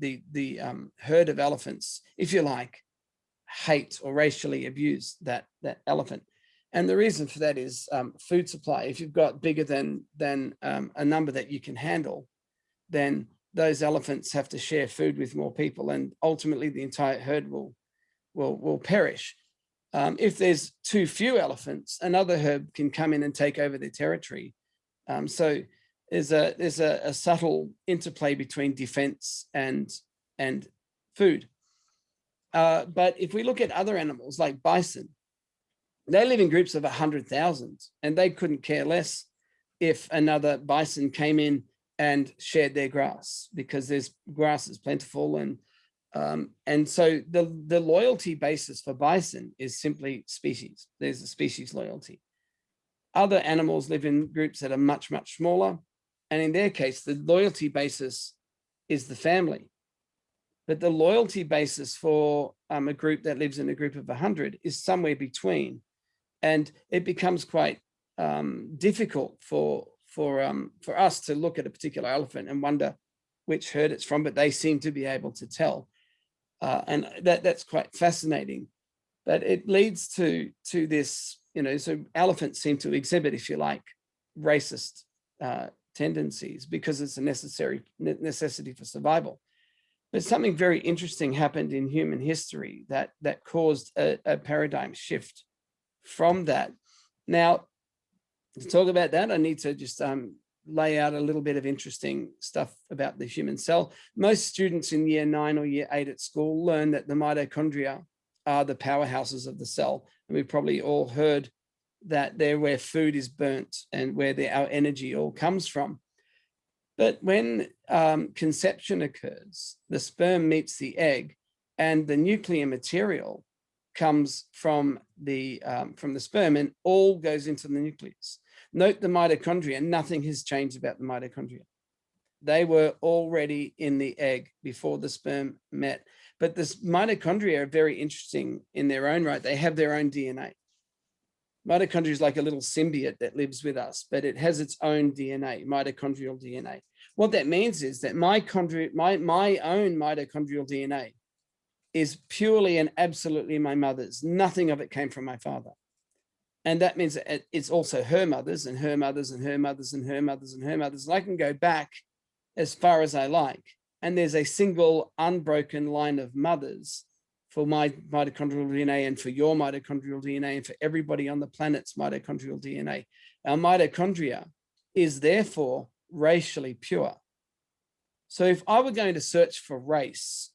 herd of elephants, if you like, hate or racially abuse that elephant. And the reason for that is food supply. If you've got bigger than a number that you can handle, then those elephants have to share food with more people, and ultimately the entire herd will perish. If there's too few elephants, another herd can come in and take over their territory. So there's a subtle interplay between defense and food. But if we look at other animals like bison, they live in groups of 100,000, and they couldn't care less if another bison came in and shared their grass, because there's grass is plentiful. And so the loyalty basis for bison is simply species. There's a species loyalty. Other animals live in groups that are much, much smaller. And in their case, the loyalty basis is the family. But the loyalty basis for a group that lives in a group of 100 is somewhere between. And it becomes quite difficult for us to look at a particular elephant and wonder which herd it's from, but they seem to be able to tell. And that's quite fascinating. But it leads to this, so elephants seem to exhibit, if you like, racist tendencies because it's a necessity for survival. But something very interesting happened in human history that caused a paradigm shift from that. Now, to talk about that, I need to just lay out a little bit of interesting stuff about the human cell. Most students in year 9 or year 8 at school learn that the mitochondria are the powerhouses of the cell. And we've probably all heard that they're where food is burnt and where our energy all comes from. But when conception occurs, the sperm meets the egg, and the nuclear material comes from the sperm and all goes into the nucleus. Note the mitochondria, nothing has changed about the mitochondria. They were already in the egg before the sperm met. But the mitochondria are very interesting in their own right. They have their own DNA. Mitochondria is like a little symbiote that lives with us, but it has its own DNA, mitochondrial DNA. What that means is that my own mitochondrial DNA is purely and absolutely my mother's. Nothing of it came from my father. And that means that it's also her mother's and her mother's and her mother's and her mother's and her mother's. And I can go back as far as I like. And there's a single unbroken line of mothers for my mitochondrial DNA and for your mitochondrial DNA and for everybody on the planet's mitochondrial DNA. Our mitochondria is therefore racially pure. So if I were going to search for race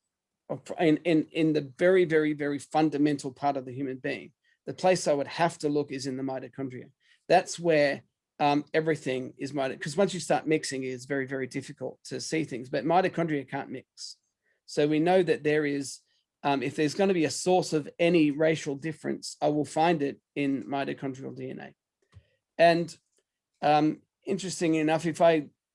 in the very, very, very fundamental part of the human being, the place I would have to look is in the mitochondria. That's where everything is mitochondria, because once you start mixing, it's very, very difficult to see things, but mitochondria can't mix. So we know that there is, if there's going to be a source of any racial difference, I will find it in mitochondrial DNA. And interesting enough, if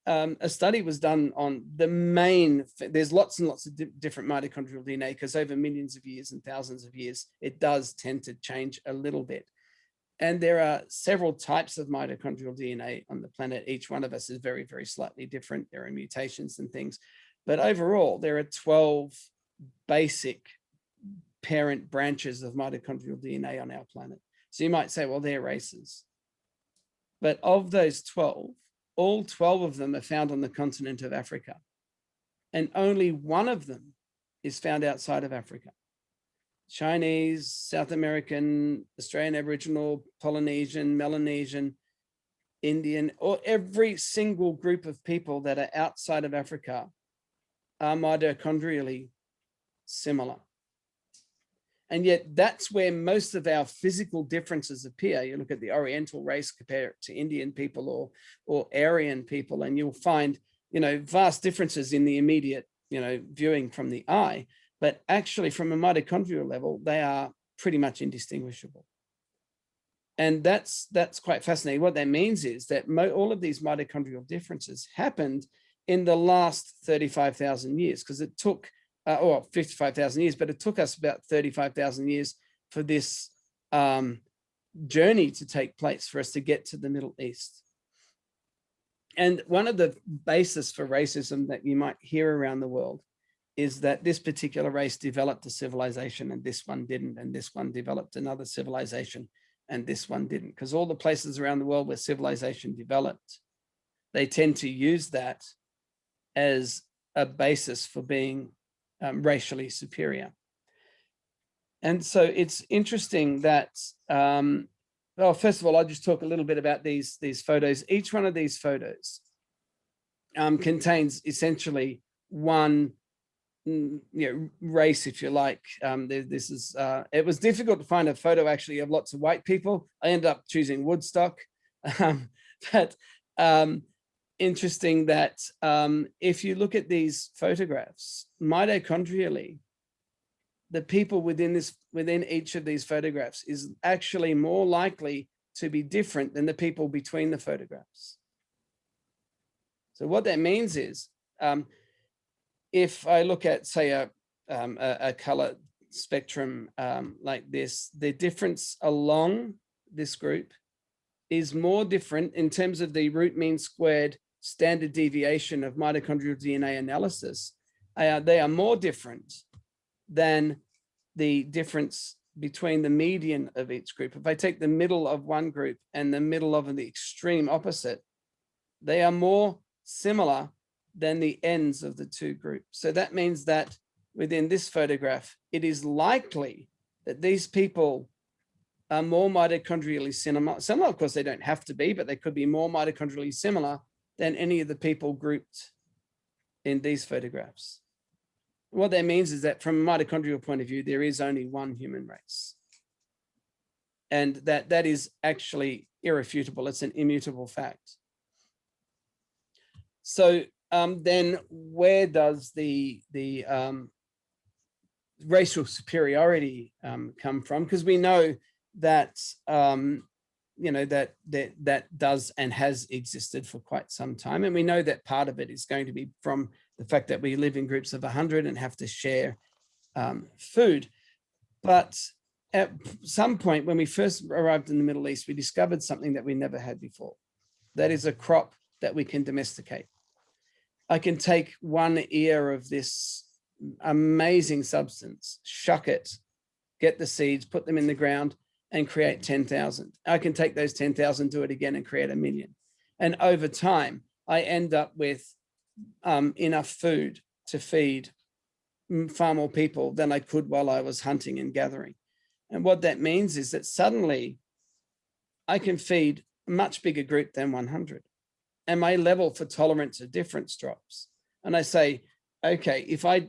a study was done on the main, there's lots and lots of different mitochondrial DNA because over millions of years and thousands of years, it does tend to change a little bit. And there are several types of mitochondrial DNA on the planet. Each one of us is very, very slightly different. There are mutations and things. But overall, there are 12 basic parent branches of mitochondrial DNA on our planet. So you might say, well, they're races. But of those 12, all 12 of them are found on the continent of Africa. And only one of them is found outside of Africa. Chinese, South American, Australian Aboriginal, Polynesian, Melanesian, Indian, or every single group of people that are outside of Africa are mitochondrially similar. And yet that's where most of our physical differences appear. You look at the Oriental race, compare it to Indian people or Aryan people, and you'll find, vast differences in the immediate, viewing from the eye. But actually, from a mitochondrial level, they are pretty much indistinguishable. And that's quite fascinating. What that means is that all of these mitochondrial differences happened in the last 35,000 years, because it took, 55,000 years, but it took us about 35,000 years for this journey to take place, for us to get to the Middle East. And one of the bases for racism that you might hear around the world is that this particular race developed a civilization and this one didn't, and this one developed another civilization and this one didn't. Because all the places around the world where civilization developed, they tend to use that as a basis for being racially superior. And so it's interesting that, well, first of all, I'll just talk a little bit about these photos. Each one of these photos contains essentially one race, if you like. This is it was difficult to find a photo actually of lots of white people. I ended up choosing Woodstock. But interesting that if you look at these photographs, mitochondrially, the people within each of these photographs is actually more likely to be different than the people between the photographs. So what that means is, if I look at, say, a color spectrum like this, the difference along this group is more different in terms of the root mean squared standard deviation of mitochondrial DNA analysis. They are more different than the difference between the median of each group. If I take the middle of one group and the middle of the extreme opposite, they are more similar than the ends of the two groups. So that means that within this photograph, it is likely that these people are more mitochondrially similar. Of course, they don't have to be, but they could be more mitochondrially similar than any of the people grouped in these photographs. What that means is that from a mitochondrial point of view, there is only one human race. And that is actually irrefutable. It's an immutable fact. So then where does the racial superiority come from? Because we know that that does and has existed for quite some time, and we know that part of it is going to be from the fact that we live in groups of 100 and have to share food. But at some point, when we first arrived in the Middle East, we discovered something that we never had before. That is a crop that we can domesticate. I can take one ear of this amazing substance, shuck it, get the seeds, put them in the ground, and create 10,000. I can take those 10,000, do it again, and create 1 million. And over time, I end up with enough food to feed far more people than I could while I was hunting and gathering. And what that means is that suddenly I can feed a much bigger group than 100. And my level for tolerance of difference drops. And I say, okay, if I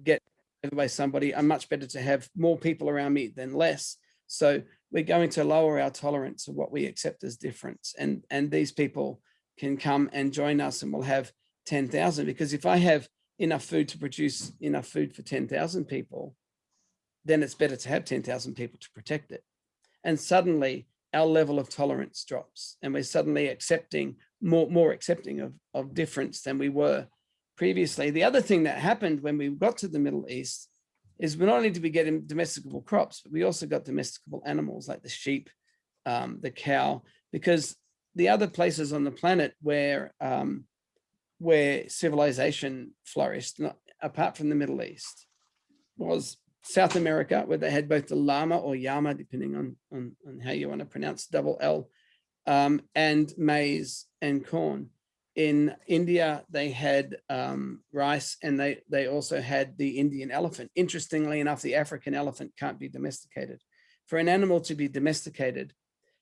get over by somebody, I'm much better to have more people around me than less. So we're going to lower our tolerance of what we accept as difference. And these people can come and join us, and we'll have 10,000. Because if I have enough food to produce enough food for 10,000 people, then it's better to have 10,000 people to protect it. And suddenly our level of tolerance drops, and we're suddenly accepting more accepting of difference than we were previously. The other thing that happened when we got to the Middle East is we not only do we get domesticable crops, but we also got domesticable animals like the sheep, the cow, because the other places on the planet where civilization flourished, apart from the Middle East, was South America, where they had both the llama or llama, depending on how you want to pronounce double L, and maize and corn. In India, they had rice, and they also had the Indian elephant. Interestingly enough, the African elephant can't be domesticated. For an animal to be domesticated,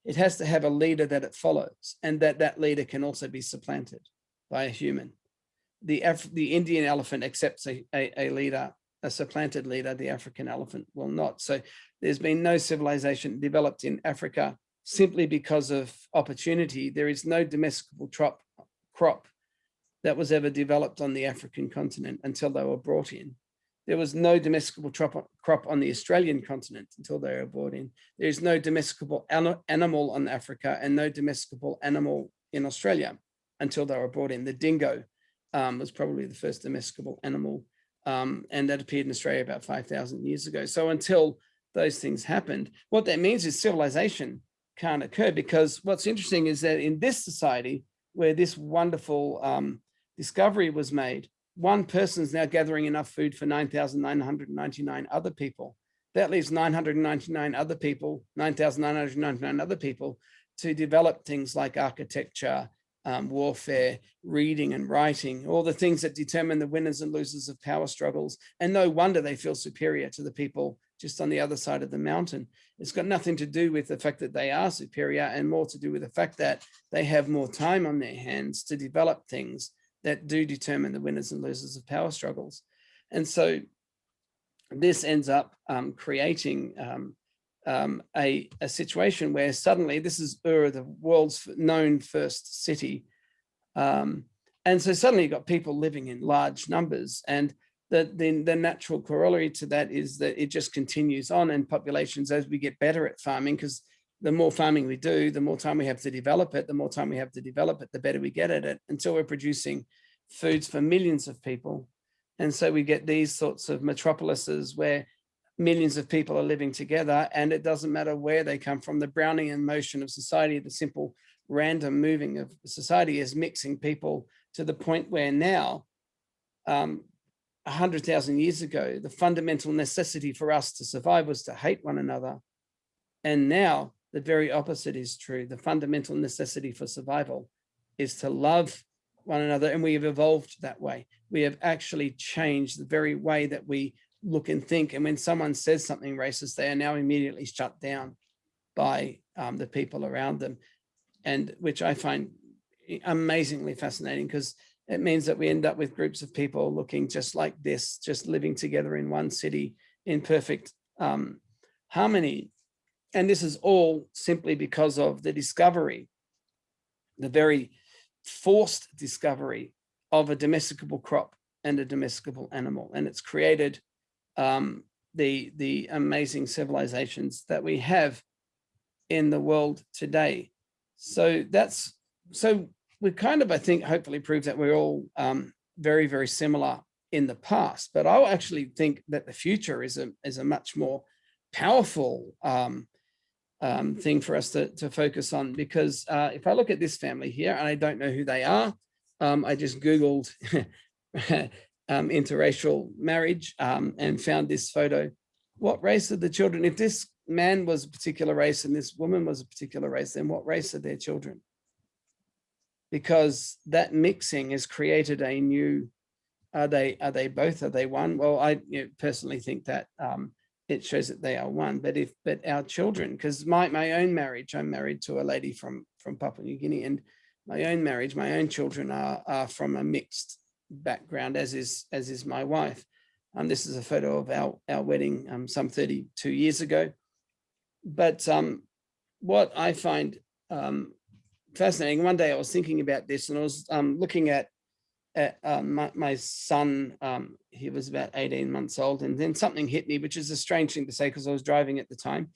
it has to have a leader that it follows, and that leader can also be supplanted by a human. The Indian elephant accepts a leader, a supplanted leader. The African elephant will not. So there's been no civilization developed in Africa simply because of opportunity. There is no domesticable crop that was ever developed on the African continent until they were brought in. There was no domesticable crop on the Australian continent until they were brought in. There is no domesticable animal on Africa and no domesticable animal in Australia until they were brought in. The dingo was probably the first domesticable animal, and that appeared in Australia about 5,000 years ago. So until those things happened, what that means is civilization can't occur, because what's interesting is that in this society where this wonderful discovery was made, one person is now gathering enough food for 9,999 other people. That leaves 999 other people, 9,999 other people to develop things like architecture, warfare, reading and writing, all the things that determine the winners and losers of power struggles. And no wonder they feel superior to the people just on the other side of the mountain. It's got nothing to do with the fact that they are superior, and more to do with the fact that they have more time on their hands to develop things that do determine the winners and losers of power struggles. And so this ends up creating a situation where suddenly this is Ur, the world's known first city. And so suddenly you've got people living in large numbers, and the natural corollary to that is that it just continues on, and populations, as we get better at farming, because the more farming we do, the more time we have to develop it, the better we get at it, until we're producing foods for millions of people. And so we get these sorts of metropolises where millions of people are living together, and it doesn't matter where they come from. The Brownian motion of society, the simple random moving of society, is mixing people to the point where now, 100,000 years ago, the fundamental necessity for us to survive was to hate one another. And now the very opposite is true. The fundamental necessity for survival is to love one another, and we have evolved that way. We have actually changed the very way that we look and think. And when someone says something racist, they are now immediately shut down by the people around them, and which I find amazingly fascinating, because it means that we end up with groups of people looking just like this, just living together in one city in perfect harmony. And this is all simply because of the discovery, the very forced discovery of a domesticable crop and a domesticable animal. And it's created the amazing civilizations that we have in the world today. So we kind of, I think, hopefully prove that we're all very, very similar in the past. But I actually think that the future is a much more powerful thing for us to focus on, because if I look at this family here, and I don't know who they are, I just Googled interracial marriage and found this photo. What race are the children? If this man was a particular race and this woman was a particular race, then what race are their children? Because that mixing has created a new, are they one? Well, I personally think that it shows that they are one. But our children, because my own marriage, I'm married to a lady from Papua New Guinea, and my own marriage, my own children are from a mixed background, as is my wife. This is a photo of our wedding some 32 years ago. But what I find fascinating, one day I was thinking about this, and I was looking at my son. He was about 18 months old, and then something hit me, which is a strange thing to say because I was driving at the time.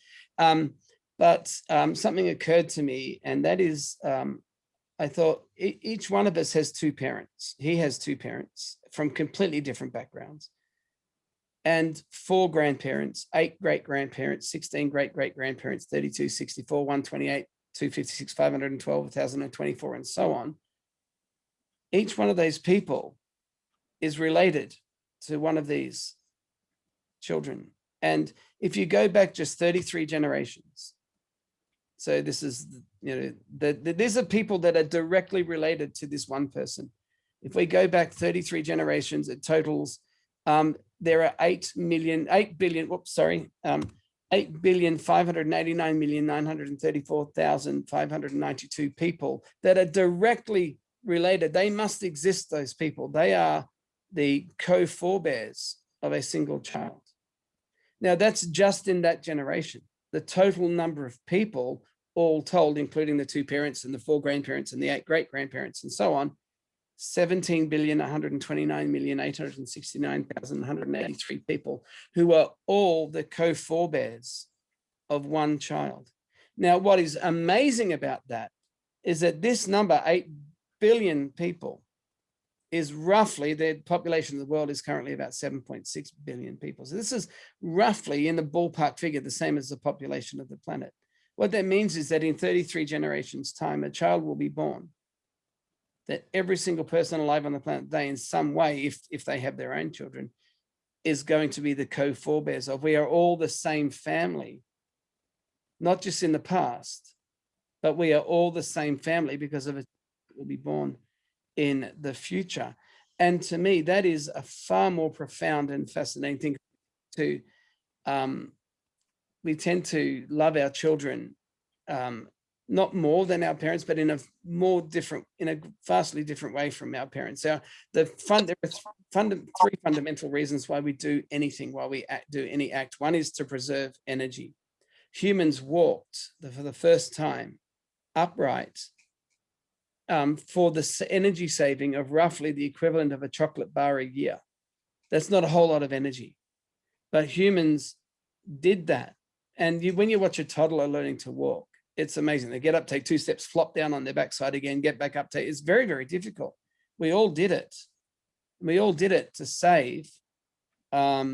But something occurred to me, and that is, I thought each one of us has two parents. He has two parents from completely different backgrounds. and 4 grandparents, 8 great-grandparents, 16 great-great-grandparents, 32, 64, 128, 256, 512, 1,024, and so on. Each one of those people is related to one of these children. And if you go back just 33 generations, so this is, these are people that are directly related to this one person. If we go back 33 generations, it totals, there are 8,589,934,592 people that are directly related. They must exist, those people. They are the co-forebears of a single child. Now, that's just in that generation. The total number of people, all told, including the 2 parents and the 4 grandparents and the 8 great-grandparents and so on, 17,129,869,183 people who are all the co-forebears of one child. Now, what is amazing about that is that this number, 8 billion people, is roughly, the population of the world is currently about 7.6 billion people. So this is roughly, in the ballpark figure, the same as the population of the planet. What that means is that in 33 generations' time, a child will be born that every single person alive on the planet today, in some way, if they have their own children, is going to be the co-forebears of. We are all the same family, not just in the past, but we are all the same family because of it will be born in the future. And to me, that is a far more profound and fascinating thing. We tend to love our children not more than our parents, but in a vastly different way from our parents. There are 3 fundamental reasons why we do anything, why we do any act. One is to preserve energy. Humans walked for the first time upright for the energy saving of roughly the equivalent of a chocolate bar a year. That's not a whole lot of energy, but humans did that. And when you watch a toddler learning to walk, it's amazing. They get up, take 2 steps, flop down on their backside again, get back up. It's very, very difficult. We all did it. We all did it to save at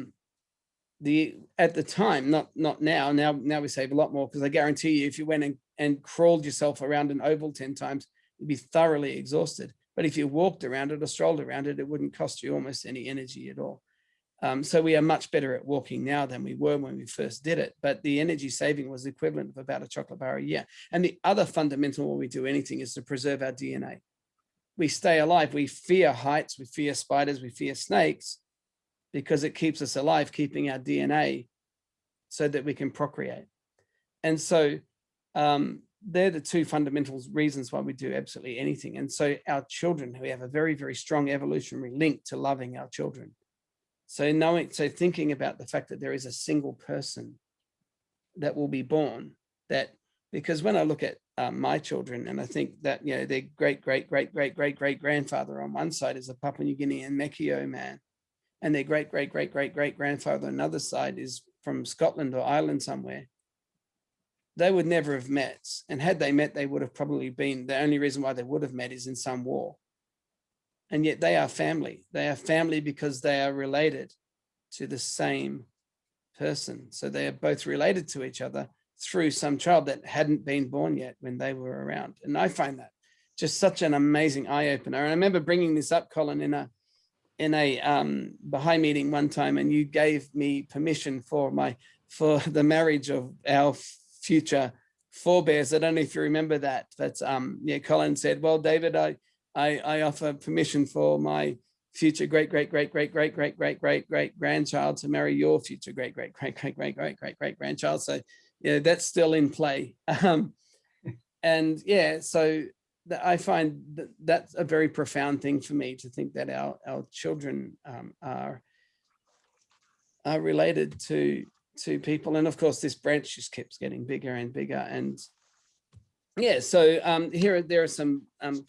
the time, not now. Now we save a lot more, because I guarantee you, if you went and crawled yourself around an oval 10 times, you'd be thoroughly exhausted. But if you walked around it or strolled around it, it wouldn't cost you almost any energy at all. So we are much better at walking now than we were when we first did it. But the energy saving was the equivalent of about a chocolate bar a year. And the other fundamental when we do anything is to preserve our DNA. We stay alive. We fear heights, we fear spiders, we fear snakes, because it keeps us alive, keeping our DNA so that we can procreate. And so they're the 2 fundamental reasons why we do absolutely anything. And so our children, we have a very, very strong evolutionary link to loving our children. So thinking about the fact that there is a single person that will be born, because when I look at my children, and I think that, their great-great-great-great-great-great-grandfather on one side is a Papua New Guinea and Mekio man, and their great-great-great-great-great-grandfather on another side is from Scotland or Ireland somewhere, they would never have met. And had they met, they would have probably been, the only reason why they would have met is in some war. And yet they are family. They are family because they are related to the same person. So they are both related to each other through some child that hadn't been born yet when they were around. And I find that just such an amazing eye-opener. And I remember bringing this up, Colin, in a Baha'i meeting one time, and you gave me permission for the marriage of our future forebears. I don't know if you remember that, but Colin said, well, David, I offer permission for my future great-great-great-great-great-great-great-great-grandchild to marry your future great-great-great-great-great-great-grandchild. So, that's still in play. So I find that's a very profound thing for me, to think that our children are related to people. And of course, this branch just keeps getting bigger and bigger. And there are some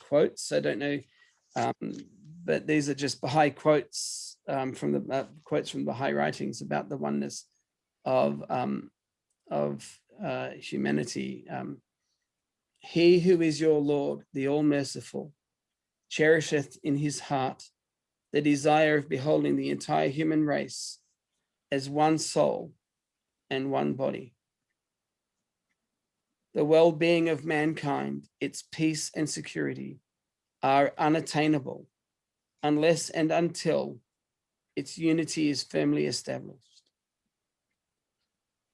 quotes. I don't know, but these are just Baha'i quotes from the Baha'i writings about the oneness of humanity. He who is your Lord, the all-merciful, cherisheth in his heart the desire of beholding the entire human race as one soul and one body. The well-being of mankind, its peace and security are unattainable unless and until its unity is firmly established.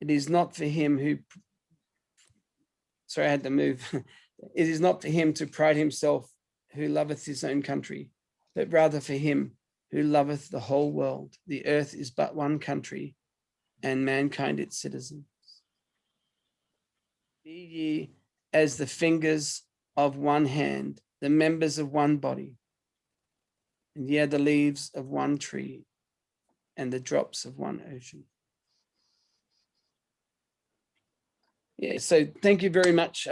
It is not for him who, sorry, I had to move. It is not for him to pride himself who loveth his own country, but rather for him who loveth the whole world. The earth is but one country, and mankind its citizens. Be ye as the fingers of one hand, the members of one body, and ye are the leaves of one tree, and the drops of one ocean. Yeah, so thank you very much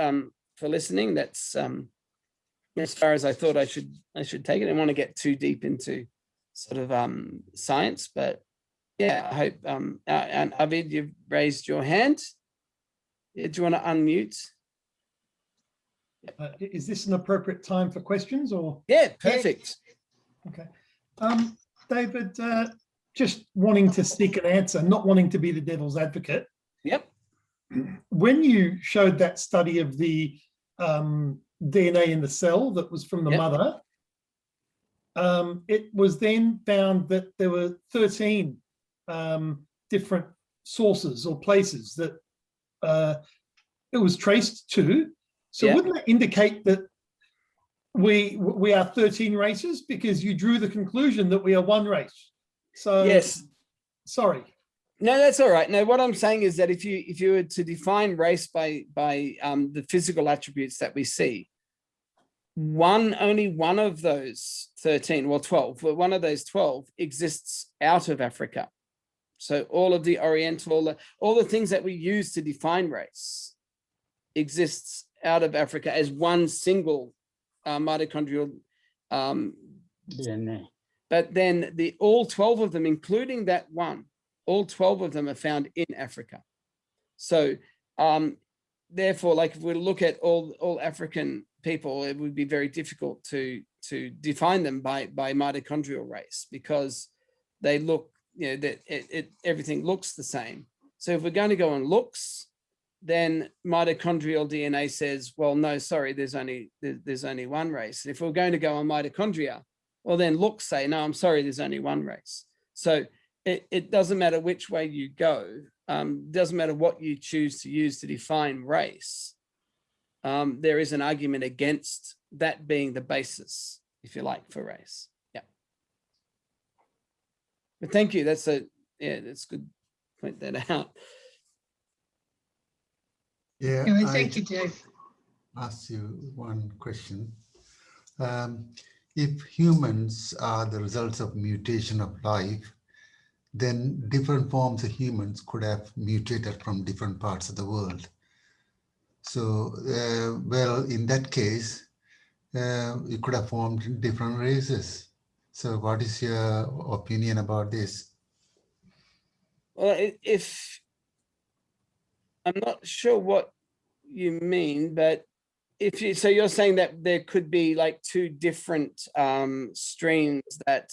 for listening. That's as far as I thought I should take it. I don't want to get too deep into sort of science, but yeah, I hope and Avid, you've raised your hand. Yeah, do you want to unmute? Is this an appropriate time for questions or? Yeah, perfect. Okay. David, just wanting to seek an answer, not wanting to be the devil's advocate. Yep. When you showed that study of the DNA in the cell that was from the mother, it was then found that there were 13 different sources or places that it was traced to. So wouldn't that indicate that we are 13 races, because you drew the conclusion that we are one race? So yes. Sorry. No, that's all right. No, what I'm saying is that if you were to define race by the physical attributes that we see, only one of those 13, well 12, but one of those 12 exists out of Africa. So all of the Oriental, all the things that we use to define race exists out of Africa as one single mitochondrial DNA. But then all 12 of them, including that one, all 12 of them are found in Africa. So therefore, like if we look at all African people, it would be very difficult to define them by mitochondrial race, because they look, you know, that everything looks the same. So if we're going to go on looks, then mitochondrial DNA says, well, no, sorry, there's only one race. And if we're going to go on mitochondria, well, then looks say, no, I'm sorry, there's only one race. So it doesn't matter which way you go. Doesn't matter what you choose to use to define race. There is an argument against that being the basis, if you like, for race. Yeah. But thank you. That's good. Point that out. Yeah, Anyway, thank you, Dave. Ask you one question. If humans are the results of mutation of life, then different forms of humans could have mutated from different parts of the world. So, well, in that case, you could have formed different races. So what is your opinion about this? Well, if I'm not sure what you mean, but so you're saying that there could be like two different streams that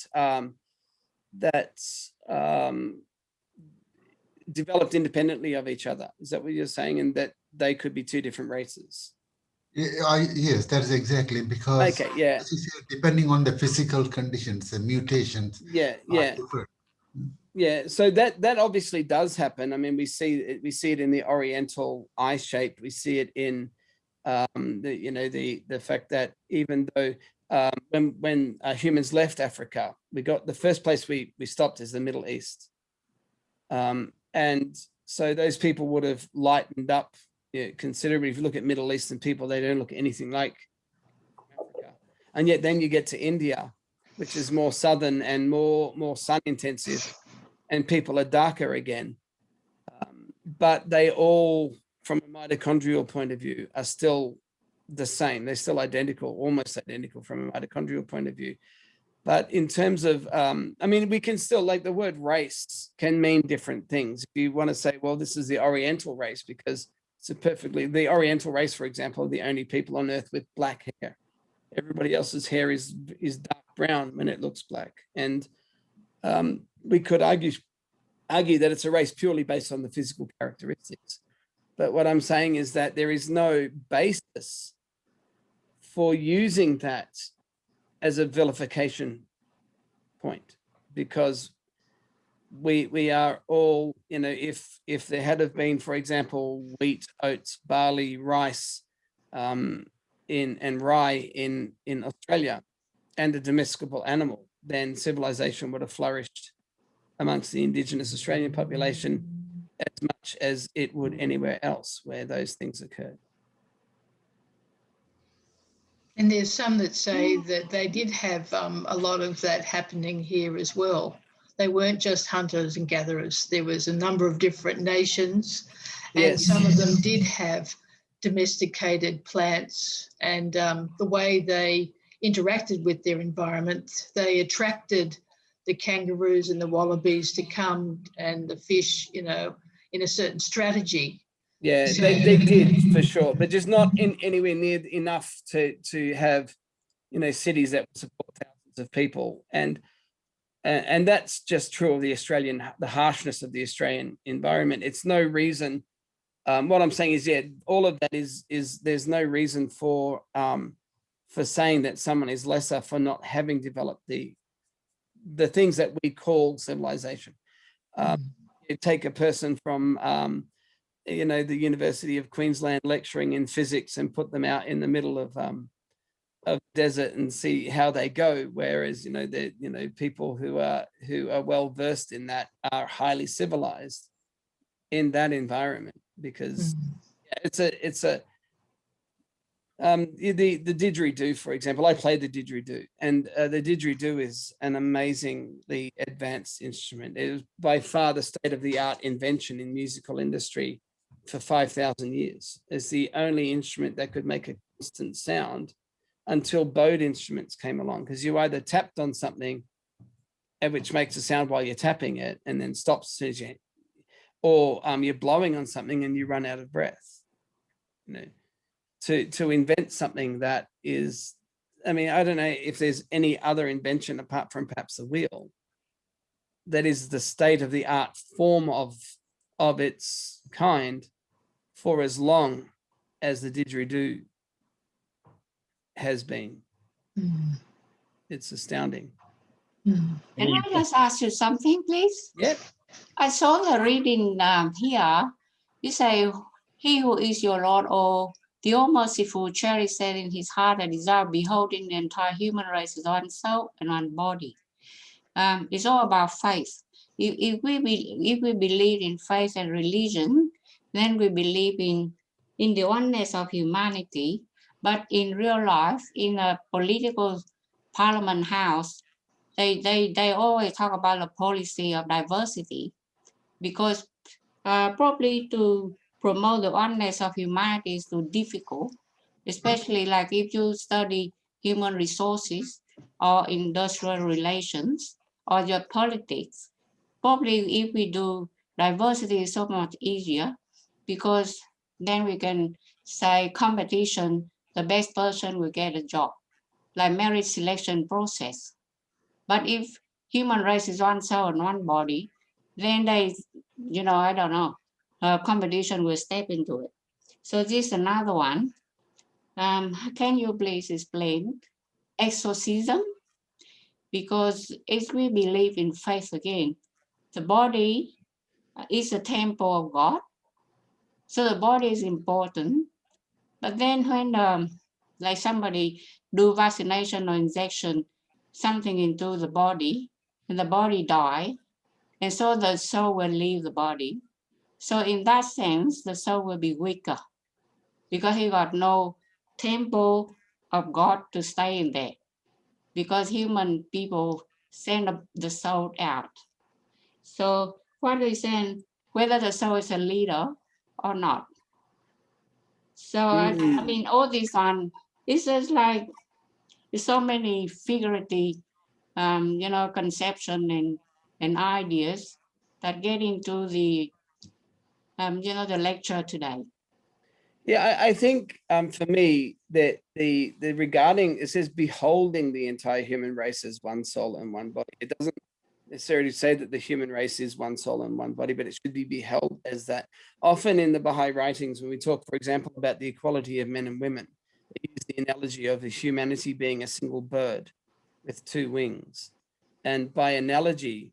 developed independently of each other. Is that what you're saying? And that they could be two different races? Yes, that is exactly, because okay, yeah, depending on the physical conditions, the mutations are different. Yeah, so that obviously does happen. I mean, we see it in the Oriental eye shape. We see it in the fact that even though when humans left Africa, we got the first place we stopped is the Middle East, and so those people would have lightened up considerably. If you look at Middle Eastern people, they don't look anything like Africa, and yet then you get to India, which is more southern and more sun intensive, and people are darker again, but they all, from a mitochondrial point of view, are still the same. They're still identical, almost identical from a mitochondrial point of view. But in terms of, I mean, we can still, like, the word race can mean different things. If you want to say, well, this is the Oriental race, because it's the Oriental race, for example, are the only people on earth with black hair. Everybody else's hair is dark brown when it looks black. And we could argue argue that it's a race purely based on the physical characteristics. But what I'm saying is that there is no basis for using that as a vilification point, because we are all, you know, if there had have been, for example, wheat, oats, barley, rice, and rye in Australia, and a domesticable animal, then civilization would have flourished amongst the Indigenous Australian population as much as it would anywhere else where those things occurred. And there's some that say that they did have a lot of that happening here as well. They weren't just hunters and gatherers. There was a number of different nations, and Yes. some of them did have domesticated plants, and the way they interacted with their environment, they attracted the kangaroos and the wallabies to come, and the fish, you know, in a certain strategy. Yeah, they did for sure, but just not in anywhere near enough to have, you know, cities that would support thousands of people. And that's just true of the harshness of the Australian environment. It's no reason. What I'm saying is, yeah, all of that is there's no reason for saying that someone is lesser for not having developed the things that we call civilization. You take a person from you know, the University of Queensland lecturing in physics and put them out in the middle of desert and see how they go. Whereas, you know, people who are well versed in that are highly civilized in that environment, because the didgeridoo, for example, I played the didgeridoo, and the didgeridoo is an amazingly advanced instrument. It was by far the state-of-the-art invention in musical industry for 5,000 years. It's the only instrument that could make a constant sound until bowed instruments came along, because you either tapped on something, which makes a sound while you're tapping it and then stops as soon as you, or you're blowing on something and you run out of breath. You know, to invent something that is, I mean, I don't know if there's any other invention apart from perhaps the wheel that is the state-of-the-art form of its kind for as long as the didgeridoo has been. It's astounding. Can I just ask you something, please? Yep. I saw the reading here. You say, "He who is your Lord, or the all merciful, cherished in his heart a desire beholding the entire human race as one soul and one body." It's all about faith. If we believe in faith and religion, then we believe in the oneness of humanity. But in real life, in a political parliament house, they always talk about the policy of diversity, because probably to promote the oneness of humanity is too difficult, especially like if you study human resources or industrial relations or your politics. Probably if we do diversity is so much easier, because then we can say competition, the best person will get a job, like merit selection process. But if human race is one soul and one body, then they, you know, I don't know, competition will step into it. So this is another one. Can you please explain exorcism? Because if we believe in faith again, the body is a temple of God. So the body is important. But then when like somebody do vaccination or injection something into the body, and the body die, and so the soul will leave the body. So in that sense, the soul will be weaker, because he got no temple of God to stay in there, because human people send the soul out. So what is saying, whether the soul is a leader or not. So I mean, all these on, it's just like there's so many figurative, you know, conception and ideas that get into the, you know, the lecture today. Yeah, I think for me that the regarding, it says beholding the entire human race as one soul and one body. It doesn't necessarily say that the human race is one soul and one body, but it should be beheld as that. Often in the Baha'i writings, when we talk, for example, about the equality of men and women, they use the analogy of humanity being a single bird with two wings. And by analogy,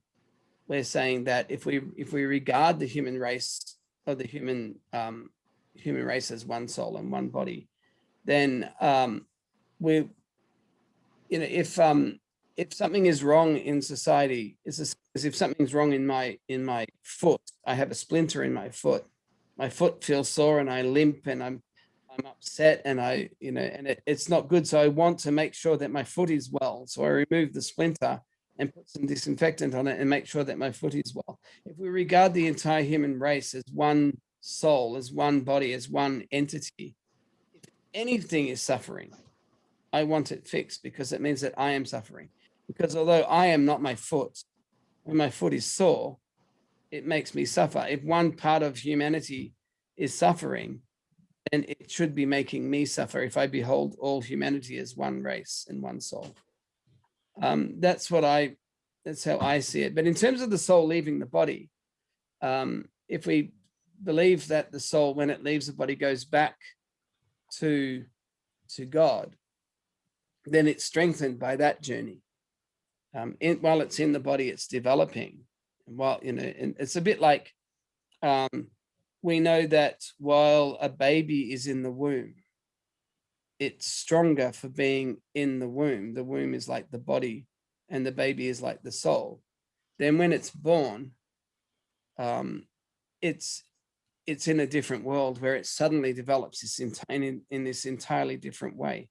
we're saying that if we regard the human race or the human race as one soul and one body, then we, you know, if something is wrong in society, it's as if something's wrong in my foot. I have a splinter in my foot feels sore and I limp and I'm upset and it's not good. So I want to make sure that my foot is well. So I remove the splinter and put some disinfectant on it and make sure that my foot is well. If we regard the entire human race as one soul, as one body, as one entity, if anything is suffering, I want it fixed, because it means that I am suffering. Because although I am not my foot, when my foot is sore, it makes me suffer. If one part of humanity is suffering, then it should be making me suffer if I behold all humanity as one race and one soul. That's how I see it. But in terms of the soul leaving the body, if we believe that the soul, when it leaves the body, goes back to God, then it's strengthened by that journey. While it's in the body, it's developing. And while, and it's a bit like, we know that while a baby is in the womb, it's stronger for being in the womb. The womb is like the body and the baby is like the soul. Then when it's born, it's in a different world where it suddenly develops in this entirely different way.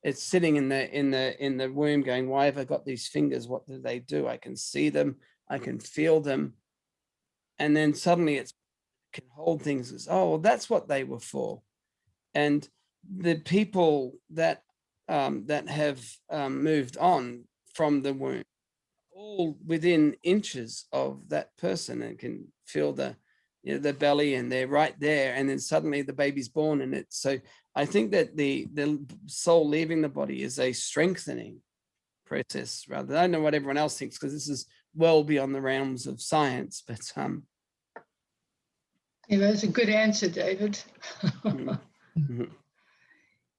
It's sitting in the womb going, why have I got these fingers? What do they do? I can see them, I can feel them. And then suddenly it can hold things as, oh, well, that's what they were for. And the people that have moved on from the womb, all within inches of that person, and can feel the belly, and they're right there, and then suddenly the baby's born. And it's so I think that the soul leaving the body is a strengthening process rather. I don't know what everyone else thinks, because this is well beyond the realms of science, but that's a good answer, David.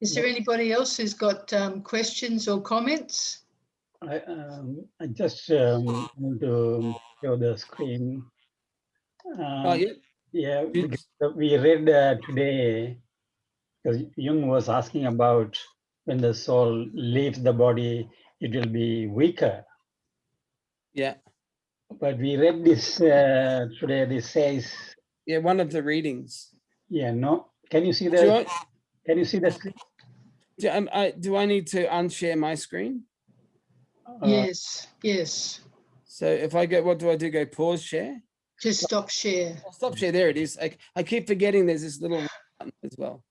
Is there anybody else who's got questions or comments? I just want to show the screen. Yeah, because we read today, because Jung was asking about when the soul leaves the body, it will be weaker. Yeah. But we read this today. This says. Yeah, one of the readings. Yeah. No. Can you see the? Can you see the screen? Do I need to unshare my screen? Yes. Yes. So if I go, what do I do? Go pause share? Just stop share. I'll stop share. There it is. I keep forgetting there's this little button as well.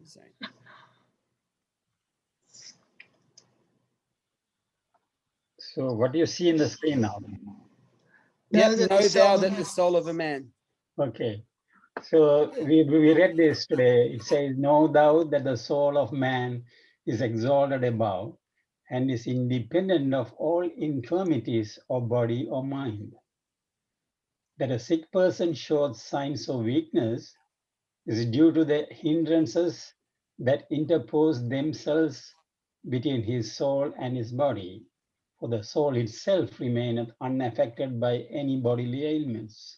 Sorry. So what do you see in the screen now? Know thou that the soul of a man. Okay. So we read this today. It says, know thou that the soul of man is exalted above and is independent of all infirmities of body or mind. That a sick person shows signs of weakness is due to the hindrances that interpose themselves between his soul and his body, for the soul itself remaineth unaffected by any bodily ailments.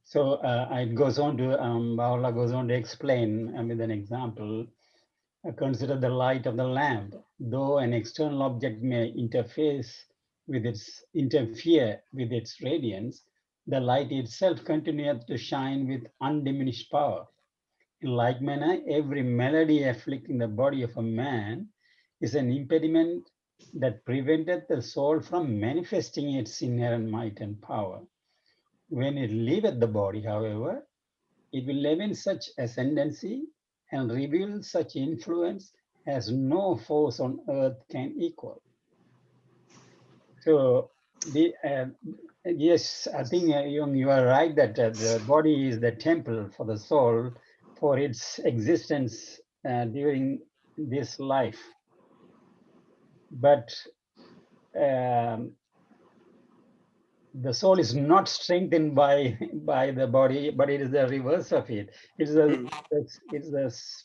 So it goes on to, Paula goes on to explain with an example. Consider the light of the lamp. Though an external object may interfere with its radiance, the light itself continueth to shine with undiminished power. In like manner, every malady afflicting the body of a man is an impediment that preventeth the soul from manifesting its inherent might and power. When it leaveth the body, however, it will evince such ascendancy and reveal such influence as no force on earth can equal. So, yes, I think you are right that the body is the temple for the soul for its existence during this life. But the soul is not strengthened by the body, but it is the reverse of it. It's the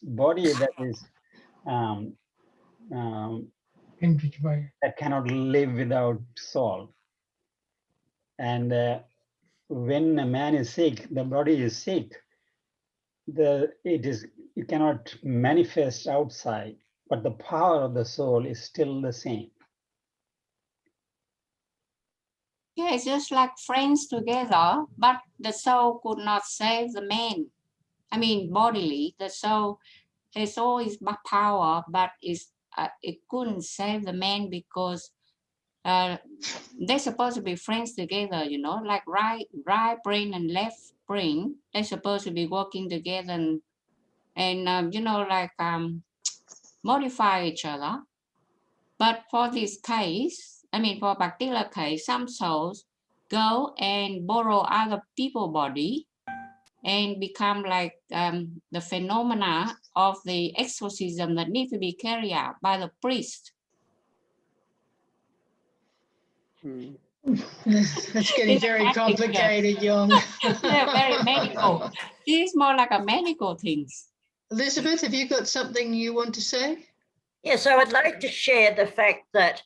body that is enriched by. that cannot live without soul. And when a man is sick, the body is sick. It cannot manifest outside, but the power of the soul is still the same. Yeah, it's just like friends together, but the soul could not save the man. I mean, bodily, the soul, his soul is power, but it couldn't save the man because they're supposed to be friends together, you know, like right brain and left brain. They're supposed to be working together and you know, like modify each other. But for this case, I mean, for a particular case, some souls go and borrow other people's body and become like the phenomena of the exorcism that need to be carried out by the priest. That's getting very complicated, Young. They're very medical. It's more like a medical things. Elizabeth, have you got something you want to say? Yes, I would like to share the fact that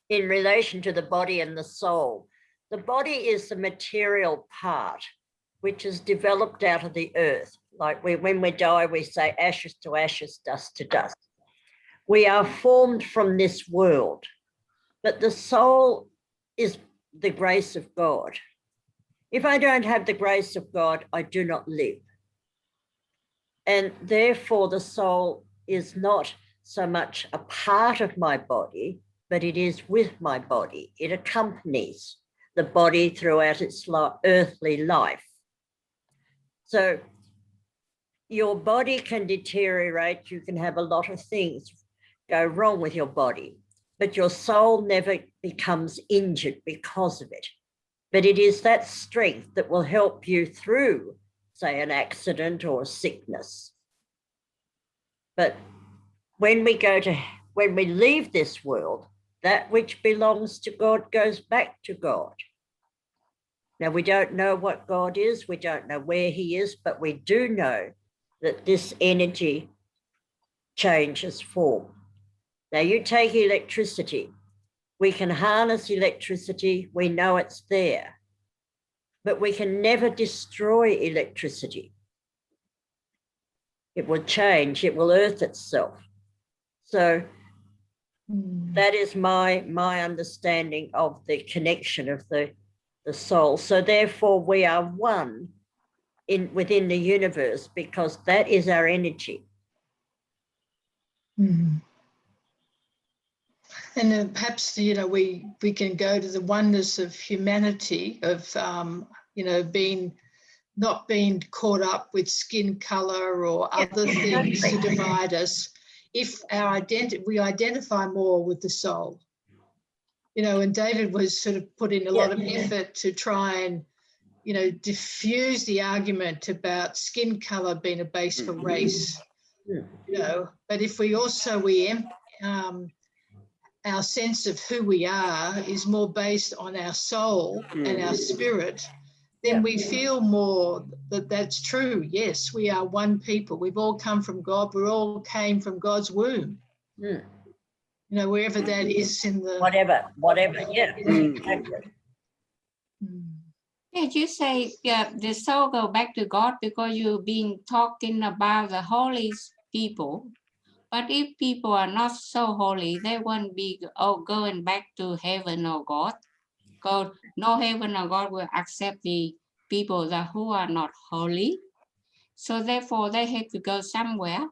in relation to the body and the soul, the body is the material part which is developed out of the earth. Like when we die, we say ashes to ashes, dust to dust. We are formed from this world, but the soul is the grace of God. If I don't have the grace of God, I do not live. And therefore the soul is not so much a part of my body, but it is with my body. It accompanies the body throughout its earthly life. So your body can deteriorate. You can have a lot of things go wrong with your body, but your soul never becomes injured because of it. But it is that strength that will help you through, say, an accident or a sickness. But when we leave this world, that which belongs to God goes back to God. Now, we don't know what God is, we don't know where he is, but we do know that this energy changes form. Now, you take electricity. We can harness electricity, we know it's there, but we can never destroy electricity. It will change, it will earth itself. So that is my understanding of the connection of the soul. So therefore we are one within the universe because that is our energy. And perhaps, you know, we can go to the oneness of humanity, of, you know, not being caught up with skin color or other things to divide us. If we identify more with the soul, you know, and David was sort of put in a lot of effort to try and, you know, diffuse the argument about skin color being a base for race, you know, but if our sense of who we are is more based on our soul and our spirit, then we feel more that that's true. Yes, we are one people. We've all come from God. We all came from God's womb. You know, wherever that is in the... Whatever, yeah. Exactly. Did you say the soul go back to God because you've been talking about the holy people? But if people are not so holy, they won't be going back to heaven or God. God, no heaven or God will accept the people who are not holy. So therefore, they have to go somewhere.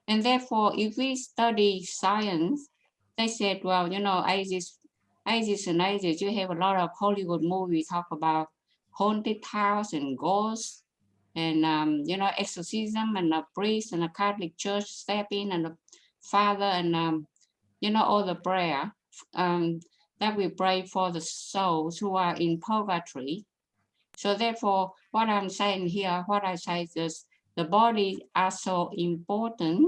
And therefore, if we study science, they said, well, you know, ages and ages, you have a lot of Hollywood movies talk about haunted house and ghosts and, you know, exorcism and a priest and a Catholic church step in and a father and, you know, all the prayer that we pray for the souls who are in purgatory. So therefore, what I'm saying here, what I say is the bodies are so important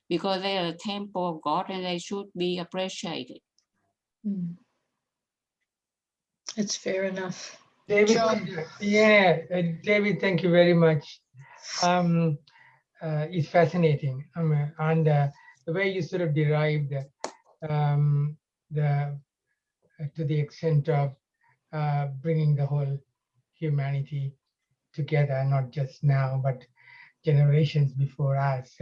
because they are the temple of God and they should be appreciated. It's fair enough. David, John. David, thank you very much. It's fascinating. And the way you sort of derived the to the extent of bringing the whole humanity together, not just now, but generations before us,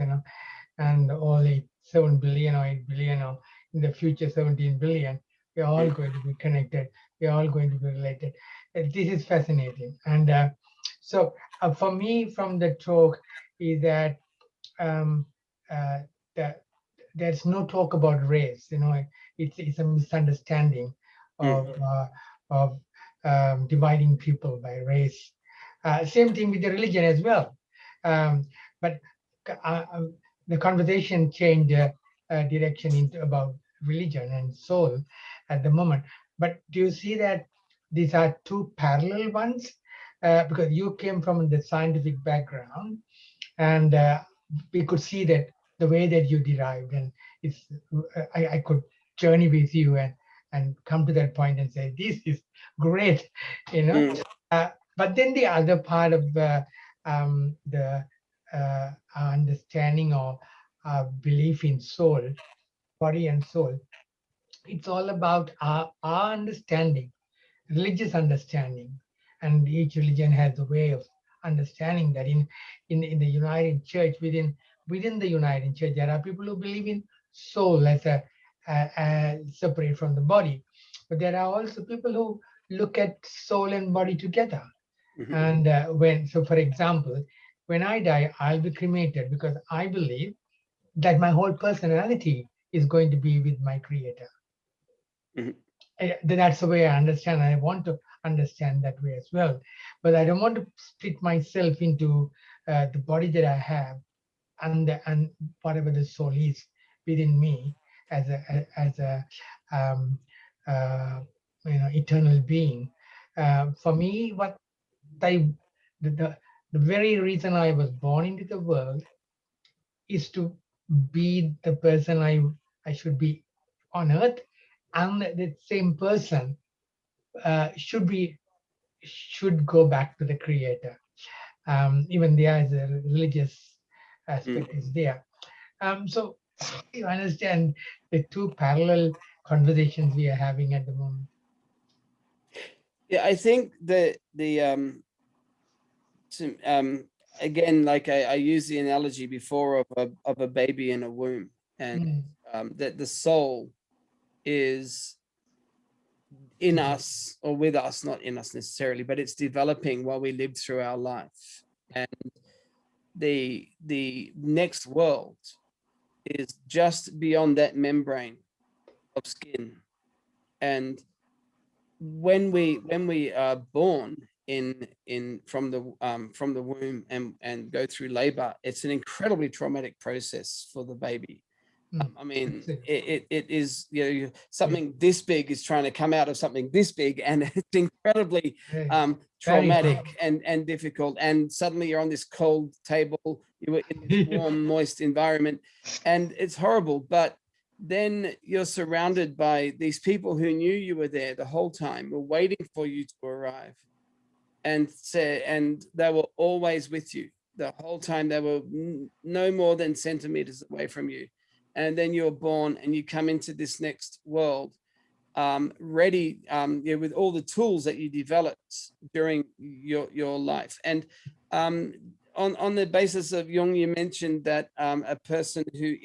and all 7 billion or 8 billion, or in the future 17 billion, we're all going to be connected. We're all going to be related. This is fascinating. And so for me, from the talk is that there's no talk about race. It's a misunderstanding of dividing people by race. Same thing with the religion as well. But the conversation changed direction into about religion and soul at the moment. But do you see that these are two parallel ones? Because you came from the scientific background, and we could see that the way that you derived, and it's I could journey with you and come to that point and say, this is great, but then the other part of the understanding or belief in soul, body and soul, it's all about our understanding, religious understanding. And each religion has a way of understanding that. In the United Church, within the United Church, there are people who believe in soul as a separate from the body, but there are also people who look at soul and body together. And for example, when I die, I'll be cremated because I believe that my whole personality is going to be with my Creator. That's the way I understand. I want to understand that way as well, but I don't want to split myself into the body that I have and whatever the soul is within me as a eternal being. For me, what the very reason I was born into the world is to be the person I should be on earth, and the same person should go back to the Creator. Even there is a religious aspect is there. So you understand the two parallel conversations we are having at the moment. Yeah, I think again, like I used the analogy before of a baby in a womb, and that the soul is in us or with us, not in us necessarily, but it's developing while we live through our life. And the next world is just beyond that membrane of skin. And when we are born from the womb and go through labor, it's an incredibly traumatic process for the baby. I mean, it is, something this big is trying to come out of something this big, and it's incredibly traumatic and difficult. And suddenly you're on this cold table, you were in this warm, moist environment, and it's horrible. But then you're surrounded by these people who knew you were there the whole time, were waiting for you to arrive, and they were always with you the whole time. They were no more than centimeters away from you. And then you're born and you come into this next world ready with all the tools that you developed during your life. And on the basis of Jung, you mentioned that a person who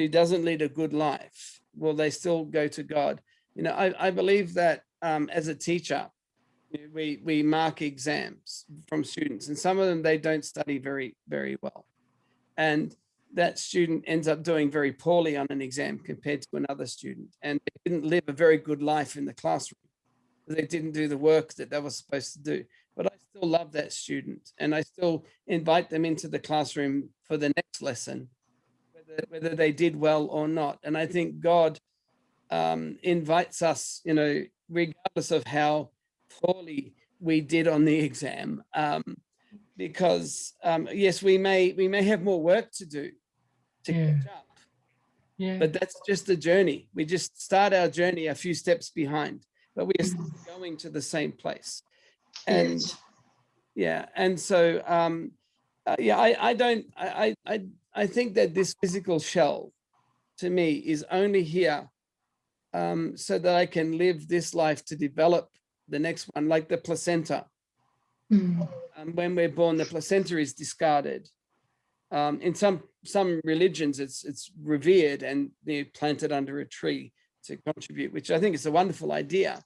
doesn't lead a good life, will they still go to God? I believe that as a teacher, we mark exams from students, and some of them, they don't study very, very well. And that student ends up doing very poorly on an exam compared to another student, and they didn't live a very good life in the classroom. They didn't do the work that they were supposed to do. But I still love that student, and I still invite them into the classroom for the next lesson, whether they did well or not. And I think God invites us, regardless of how poorly we did on the exam, because yes, we may have more work to do to catch up, but that's just the journey. We just start our journey a few steps behind, but we are still going to the same place. And Yes. yeah, and so yeah, I think that this physical shell to me is only here so that I can live this life to develop the next one, like the placenta. When we're born, the placenta is discarded. In some religions, it's revered and planted under a tree to contribute, which I think is a wonderful idea.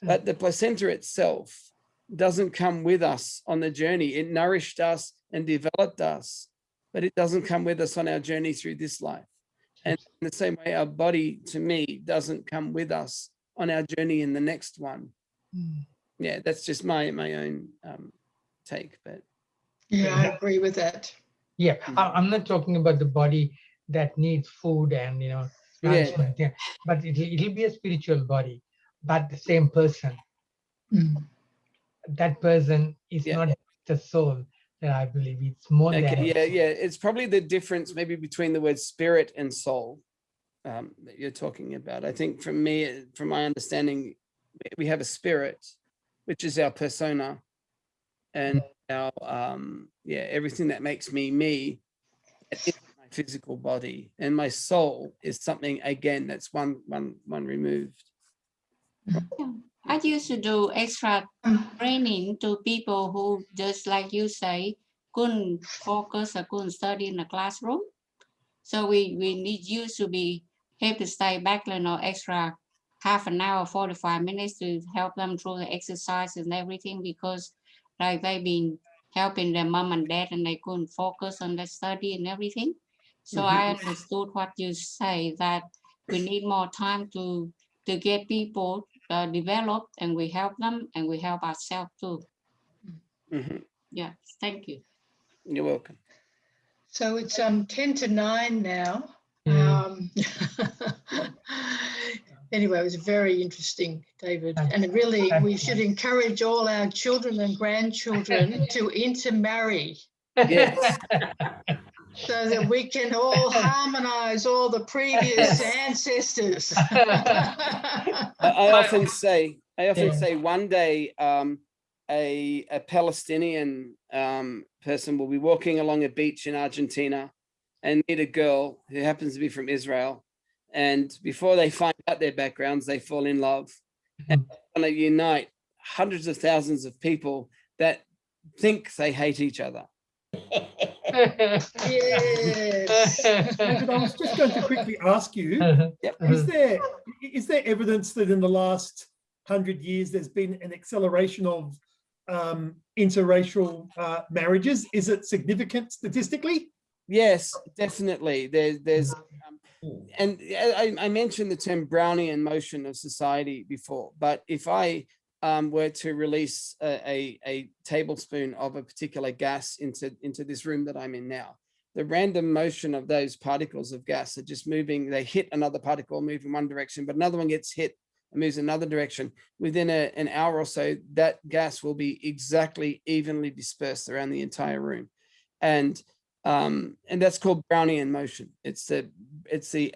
But the placenta itself doesn't come with us on the journey. It nourished us and developed us, but it doesn't come with us on our journey through this life. And in the same way, our body, to me, doesn't come with us on our journey in the next one. Yeah, that's just my own take. But Yeah, I agree with that. Yeah, I'm not talking about the body that needs food and nourishment, yeah, but it'll be a spiritual body, but the same person. That person is not the soul that I believe. It's more than. Yeah. It's probably the difference maybe between the word spirit and soul that you're talking about. I think from me, from my understanding, we have a spirit, which is our persona, and our everything that makes me is my physical body, and my soul is something again that's one removed. I used to do extra training to people who, just like you say, couldn't focus or couldn't study in the classroom. So we used to have to stay back, extra half an hour, 45 minutes to help them through the exercise and everything, because like they've been helping their mom and dad and they couldn't focus on their study and everything. So I understood what you say, that we need more time to get people developed, and we help them and we help ourselves too. Yeah, thank you. You're welcome. So it's 10 to 9 now. Anyway, it was very interesting, David. And really, we should encourage all our children and grandchildren to intermarry. Yes. So that we can all harmonize all the previous ancestors. I often say one day a Palestinian person will be walking along a beach in Argentina and meet a girl who happens to be from Israel. And before they find out their backgrounds, they fall in love and want to unite hundreds of thousands of people that think they hate each other. Yes. David, I was just going to quickly ask you, is there evidence that in the last 100 years there's been an acceleration of interracial marriages? Is it significant statistically? Yes, definitely. There's and I mentioned the term Brownian motion of society before, but if I were to release a tablespoon of a particular gas into this room that I'm in now, the random motion of those particles of gas are just moving. They hit another particle, move in one direction, but another one gets hit and moves in another direction. Within an hour or so, that gas will be exactly evenly dispersed around the entire room. And that's called Brownian motion. It's the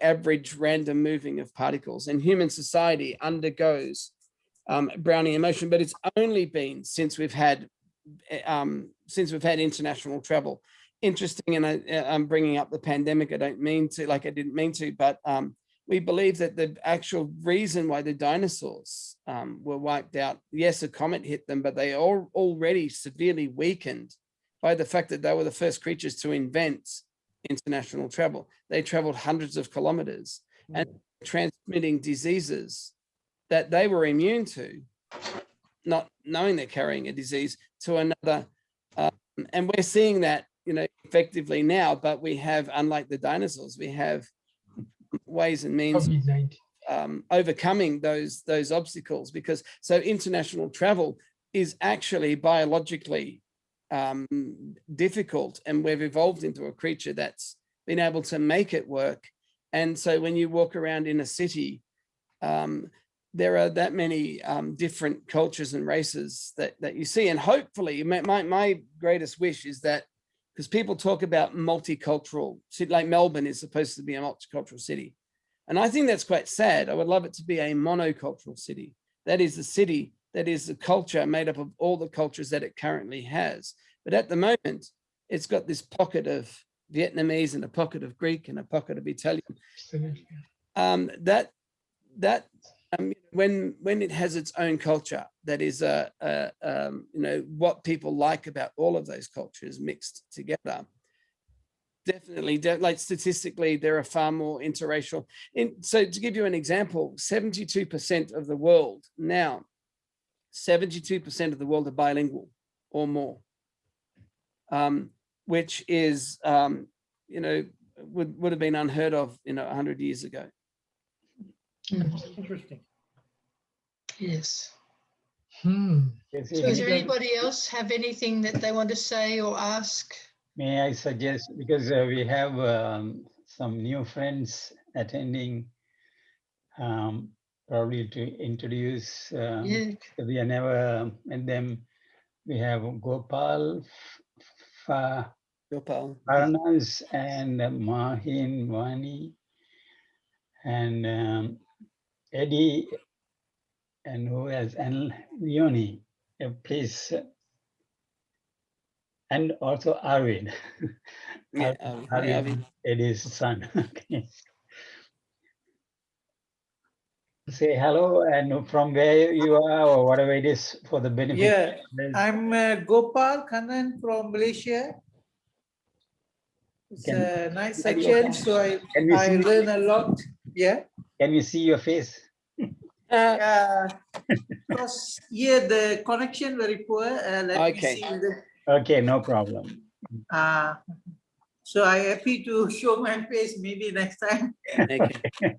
average random moving of particles, and human society undergoes Brownian motion, but it's only been since we've had international travel. Interesting, and I'm bringing up the pandemic. I didn't mean to, but we believe that the actual reason why the dinosaurs were wiped out, yes, a comet hit them, but they are already severely weakened by the fact that they were the first creatures to invent international travel. They traveled hundreds of kilometers and transmitting diseases that they were immune to, not knowing they're carrying a disease, to another. And we're seeing that, effectively now, but we have, unlike the dinosaurs, we have ways and means overcoming those obstacles, because so international travel is actually biologically difficult, and we've evolved into a creature that's been able to make it work. And so when you walk around in a city, there are that many different cultures and races that you see. And hopefully, my greatest wish is that, because people talk about multicultural, like Melbourne is supposed to be a multicultural city. And I think that's quite sad. I would love it to be a monocultural city. That is the city, that is the culture made up of all the cultures that it currently has. But at the moment, it's got this pocket of Vietnamese and a pocket of Greek and a pocket of Italian. When it has its own culture, that is what people like about all of those cultures mixed together. Definitely, like statistically, there are far more interracial. So to give you an example, 72% of the world now, 72% of the world are bilingual or more, which is, would have been unheard of, 100 years ago. Interesting. Yes. Yes, So does anybody else have anything that they want to say or ask? May I suggest, because we have some new friends attending, probably to introduce, Yeah. we have never met them. We have Gopal, Farnas, and Mahin Wani, and Eddie, and who else? And Leonie, please. And also Arvind. Yeah, Arvind, Eddie's son. Okay. Say hello and from where you are or whatever it is for the benefit. Yeah, I'm Gopal Kannan from Malaysia. It's a nice section, so I learn a lot. Yeah. Can we see your face? Because here the connection very poor. Let me see. Okay, no problem. So I'm happy to show my face maybe next time. Okay.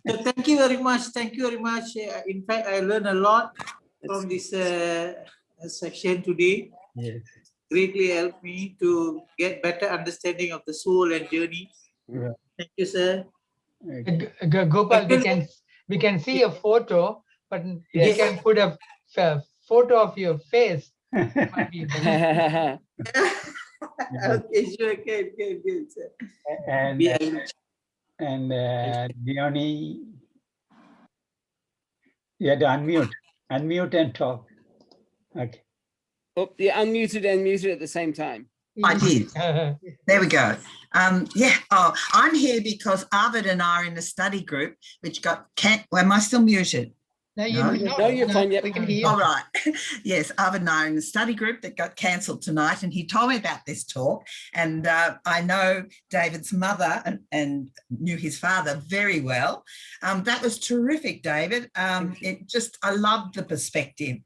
So thank you very much. Thank you very much. In fact, I learned a lot from this section today. Yes. Greatly helped me to get better understanding of the soul and journey. Yeah. Thank you, sir. Gopal, we can see a photo, but you can put a photo of your face. Okay, sure, good, sir. And Leonie, you had to unmute and talk. Okay. Oh, yeah, unmuted and muted at the same time. I did. There we go. I'm here because Arvid and I are in a study group which got am I still muted? No, you're not. No, you're fine. Yep. We can hear you. All right. Yes, Arvid and I are in a study group that got cancelled tonight, and he told me about this talk. And I know David's mother and knew his father very well. That was terrific, David. I loved the perspective.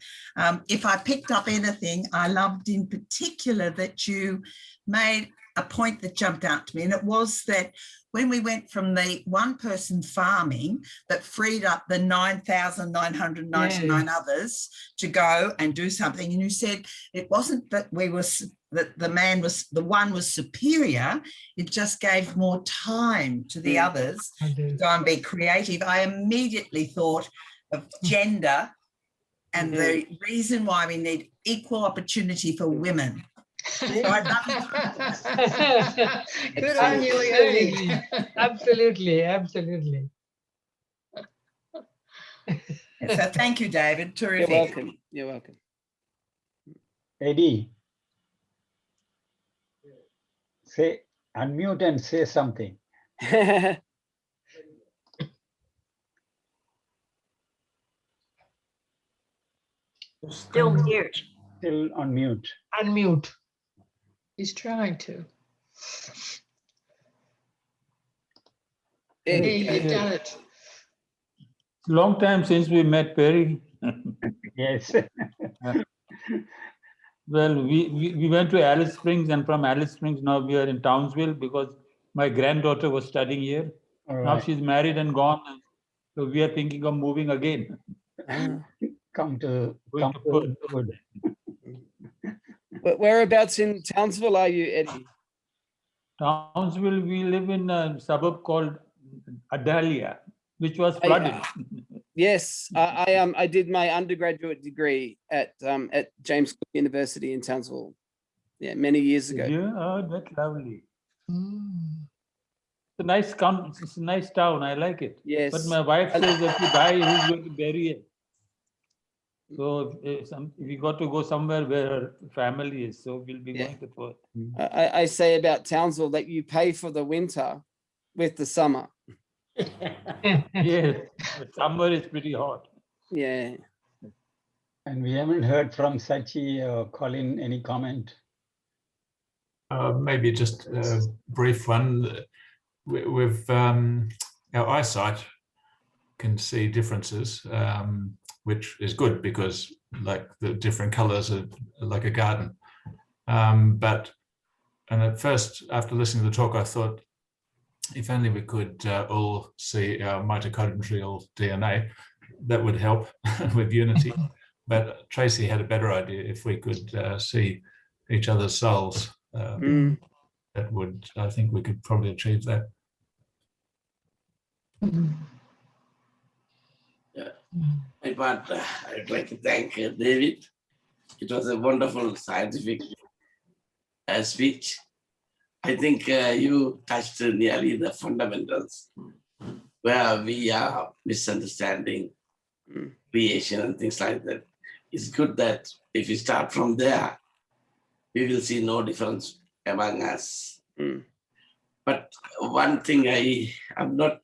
If I picked up anything, I loved in particular that you made a point that jumped out to me, and it was that when we went from the one-person farming that freed up the 9,999 others to go and do something, and you said it wasn't that the one was superior, it just gave more time to the others to go and be creative. I immediately thought of gender and the reason why we need equal opportunity for women. Good on you, Leonie. Absolutely. So thank you, David. Terrific. You're welcome. Eddie, say unmute and say something. Still mute. Still on mute. Unmute. He's trying to. Hey, you've done it. Long time since we met, Perry. Yes. Well, we went to Alice Springs, and from Alice Springs now we are in Townsville because my granddaughter was studying here. Right. Now she's married and gone, so we are thinking of moving again. Come to wood. Whereabouts in Townsville are you, Eddie? Townsville, we live in a suburb called Adalia, which was flooded. Yes, I did my undergraduate degree at James Cook University in Townsville. Yeah, many years ago. Yeah, oh, that's lovely. a nice it's a nice town. I like it. Yes. But my wife says that if you die, who's going to bury it? So if we got to go somewhere where her family is, so we'll be going to Perth. I say about Townsville that you pay for the winter with the summer. Yes, but summer is pretty hot. Yeah. And we haven't heard from Sachi or Colin. Any comment? Maybe just a brief one. We've our eyesight can see differences, which is good because like the different colors are like a garden. And at first, after listening to the talk, I thought, if only we could all see our mitochondrial DNA, that would help with unity. But Tracy had a better idea. If we could see each other's souls, that would, I think we could probably achieve that. My part, I'd like to thank David. It was a wonderful scientific speech. I think you touched nearly the fundamentals where we are misunderstanding creation and things like that. It's good that if we start from there, we will see no difference among us. But one thing I am not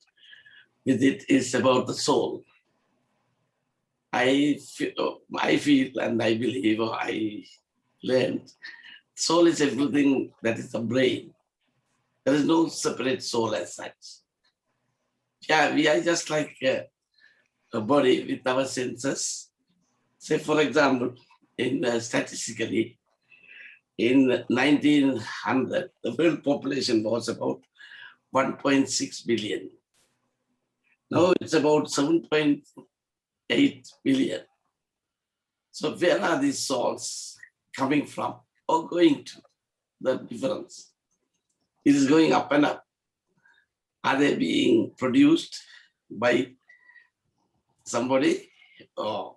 with it is about the soul. I feel and I believe, or I learned, soul is everything that is the brain. There is no separate soul as such. Yeah, we are just like a body with our senses. Say, for example, statistically, in 1900, the world population was about 1.6 billion. Now it's about 7.8 billion. So where are these souls coming from or going to? The difference. It is going up and up. Are they being produced by somebody, or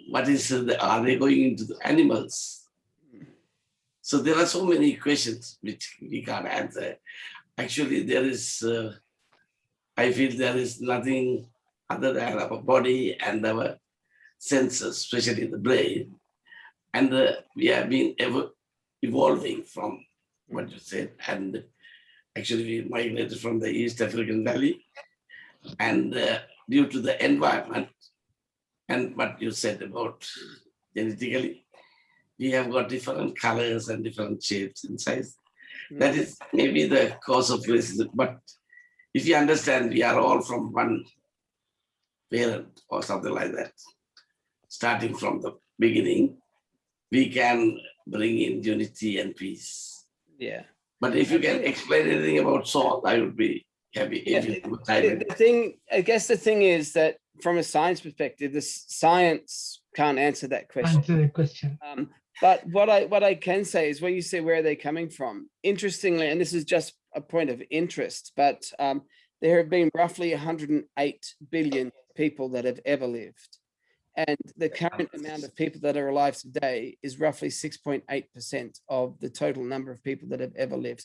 what is? Are they going into the animals? So there are so many questions which we can't answer. Actually, there is. I feel there is nothing other than our body and our senses, especially the brain, and we have been evolving from what you said, and actually we migrated from the East African Valley, and due to the environment and what you said about genetically, we have got different colors and different shapes and size. That is maybe the cause of racism. But if you understand, we are all from one parent or something like that, starting from the beginning, we can bring in unity and peace. Yeah. But if you can explain anything about soul, I would be happy. I guess the thing is that from a science perspective, the science can't answer that question. Answer the question. But what I can say is when you say where are they coming from, interestingly, and this is just a point of interest, but there have been roughly 108 billion people that have ever lived. And the current amount of people that are alive today is roughly 6.8% of the total number of people that have ever lived.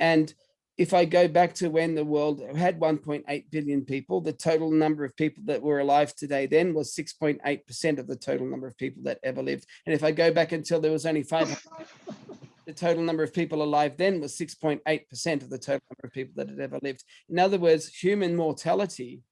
And if I go back to when the world had 1.8 billion people, the total number of people that were alive today then was 6.8% of the total number of people that ever lived. And if I go back until there was only 500, the total number of people alive then was 6.8% of the total number of people that had ever lived. In other words, human mortality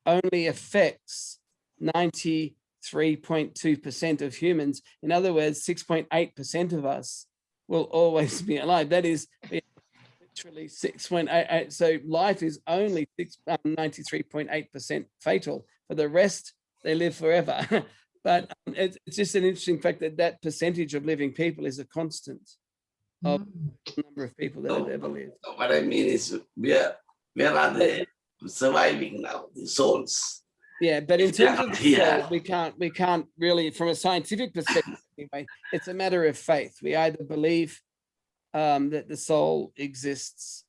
only affects 93.2% of humans. In other words, 6.8% of us will always be alive. That is literally 6.88. So life is only 93.8% fatal. For the rest, they live forever. But it's just an interesting fact that that percentage of living people is a constant of the number of people that have ever lived. What I mean is, where are they surviving now, the souls? Yeah, but in terms of the soul, we can't really, from a scientific perspective anyway, it's a matter of faith. We either believe that the soul exists.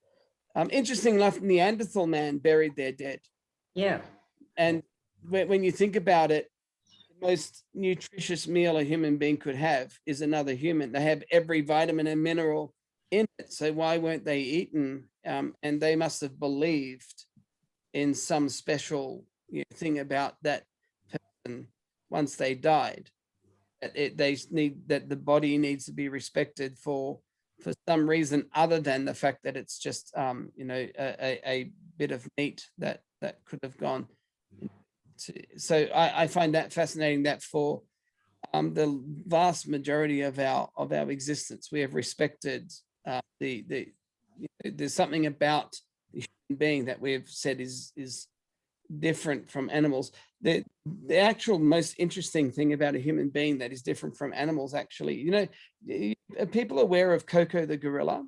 Interesting enough, Neanderthal man buried their dead. Yeah. And when you think about it, the most nutritious meal a human being could have is another human. They have every vitamin and mineral in it. So why weren't they eaten? And they must have believed in some special thing about that person once they died. They need that the body needs to be respected for some reason other than the fact that it's just a bit of meat that could have gone. So I find that fascinating, that for the vast majority of our existence, we have respected there's something about the human being that we have said is different from animals. The actual most interesting thing about a human being that is different from animals, actually, are people aware of Coco the gorilla?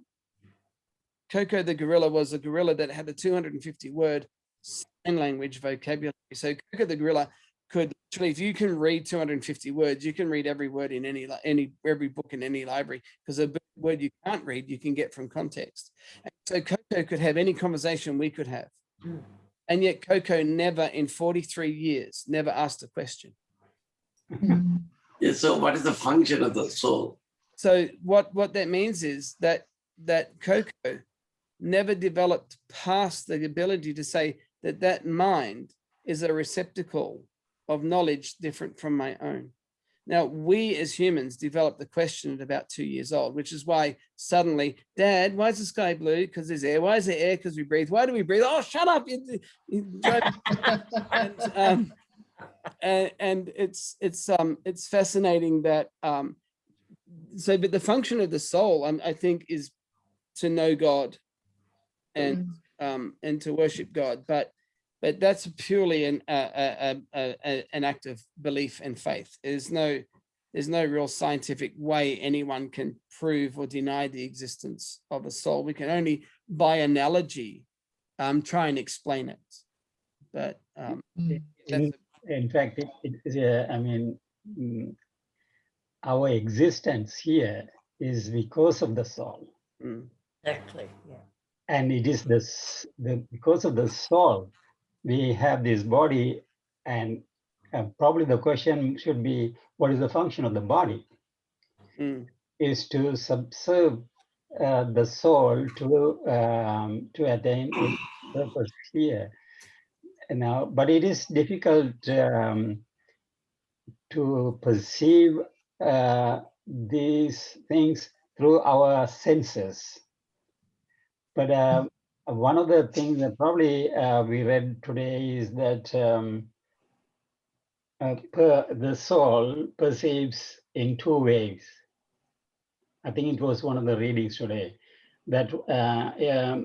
Coco the gorilla was a gorilla that had a 250 word sign language vocabulary. So Coco the gorilla could literally, if you can read 250 words, you can read every word in every book in any library, because a word you can't read, you can get from context. And so Coco could have any conversation we could have. And yet Coco never, in 43 years, never asked a question. Yeah, so what is the function of the soul? So what that means is that Coco never developed past the ability to say that mind is a receptacle of knowledge different from my own. Now, we as humans developed the question at about 2 years old, which is why suddenly, Dad, why is the sky blue? Because there's air. Why is there air? Because we breathe. Why do we breathe? Oh, shut up. And it's fascinating that, but the function of the soul, I think, is to know God and to worship God. But that's purely an act of belief and faith. There's no real scientific way anyone can prove or deny the existence of a soul. We can only, by analogy, try and explain it. But in fact, our existence here is because of the soul. Exactly. Yeah. And it is because of the soul we have this body, and probably the question should be, what is the function of the body? Is to subserve the soul to attain its purpose here. Now, but it is difficult to perceive these things through our senses. But one of the things that probably we read today is that the soul perceives in two ways. I think it was one of the readings today, that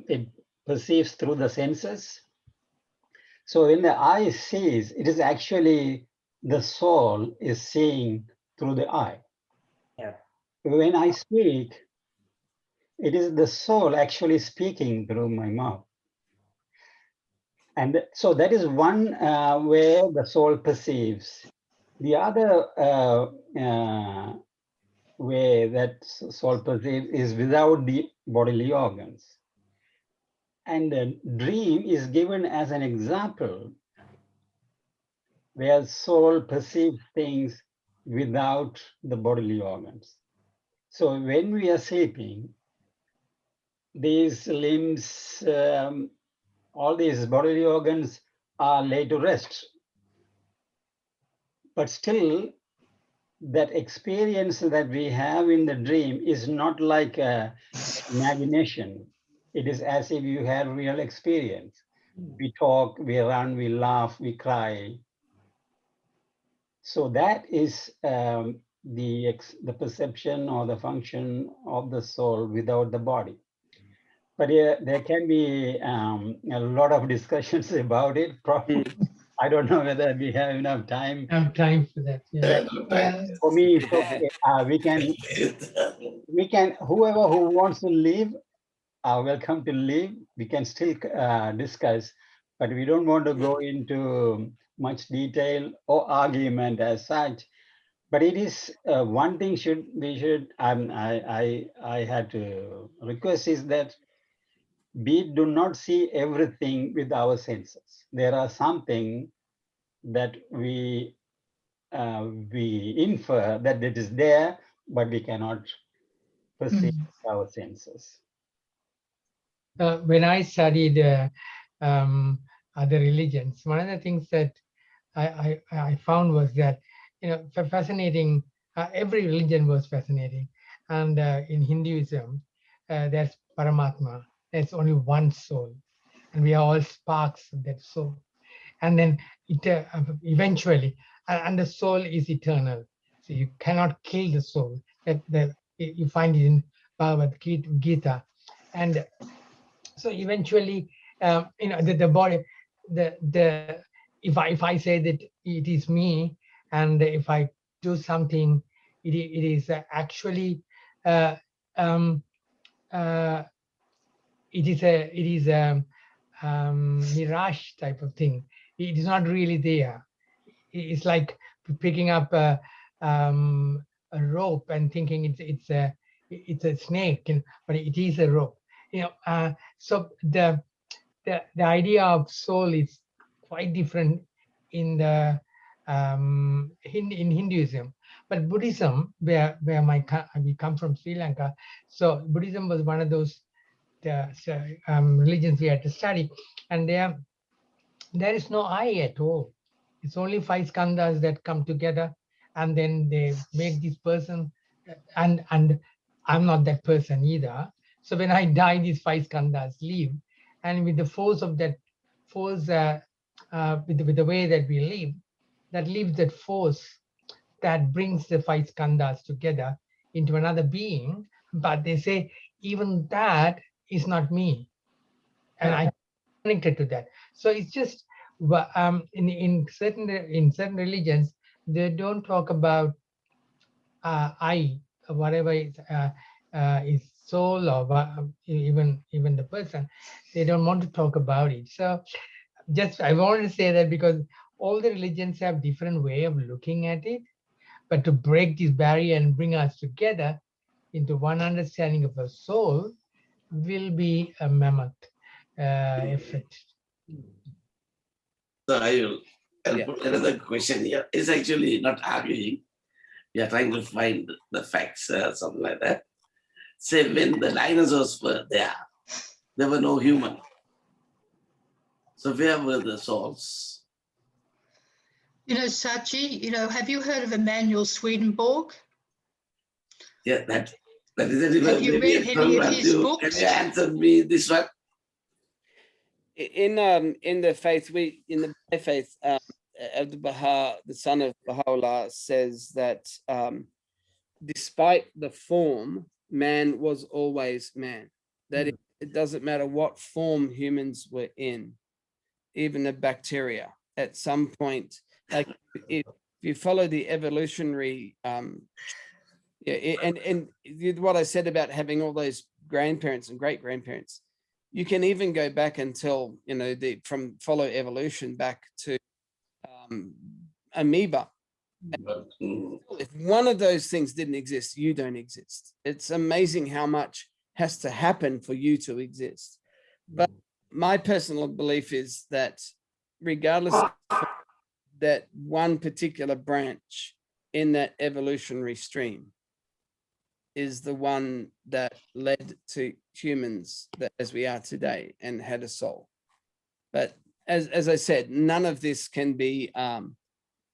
it perceives through the senses. So when the eye sees, it is actually the soul is seeing through the eye. Yeah. When I speak, it is the soul actually speaking through my mouth. And so that is one way the soul perceives. The other way that soul perceives is without the bodily organs. And the dream is given as an example where soul perceives things without the bodily organs. So when we are sleeping, these limbs, all these bodily organs are laid to rest. But still, that experience that we have in the dream is not like imagination. It is as if you had real experience. We talk, we run, we laugh, we cry. So that is the perception or the function of the soul without the body. But there can be a lot of discussions about it. Probably, I don't know whether we have enough time. Have time for that. Yeah. For me, it's okay. We can, whoever who wants to leave, are welcome to leave. We can still discuss, but we don't want to go into much detail or argument as such. But it is one thing I had to request is that we do not see everything with our senses. There are something that we infer that it is there, but we cannot perceived with our senses. When I studied other religions, one of the things that I found was that, fascinating. Every religion was fascinating, and in Hinduism, there's Paramatma. There's only one soul, and we are all sparks of that soul. And then it eventually, and the soul is eternal, so you cannot kill the soul. That you find it in Bhagavad Gita, and so eventually, the body, if I say that it is me, and if I do something, it is actually it is a mirage type of thing. It is not really there. It's like picking up a rope and thinking it's a snake, but it is a rope. So the idea of soul is quite different in the in Hinduism. But Buddhism, where we come from, Sri Lanka, so Buddhism was one of those religions we had to study, and there is no I at all. It's only 5 skandhas that come together, and then they make this person, and I'm not that person either. So when I die, these 5 skandhas leave, and with the force of that force, with the way that we live, that leaves that force that brings the 5 skandhas together into another being. But they say even that is not me, and I connected to that. So it's just in certain religions, they don't talk about I, whatever is soul, or even the person. They don't want to talk about it. So just I wanted to say that because all the religions have different way of looking at it, but to break this barrier and bring us together into one understanding of a soul will be a mammoth effort. So I'll put another question here. It's actually not arguing. We are trying to find the facts, something like that. Say when the dinosaurs were there were no human. So where were the souls? Sachi, have you heard of Emanuel Swedenborg? Yeah, that is Have you read any of his books? Can you answer me this one? In the faith, in the Baha'i faith, Abdul Baha, the son of Baha'u'llah, says that despite the form, man was always man. That it doesn't matter what form humans were in, even the bacteria. At some point, like if you follow the evolutionary, and what I said about having all those grandparents and great grandparents. You can even go back until, follow evolution back to amoeba. If one of those things didn't exist, you don't exist. It's amazing how much has to happen for you to exist. But my personal belief is that regardless of that one particular branch in that evolutionary stream is the one that led to humans as we are today and had a soul. But as I said, none of this can be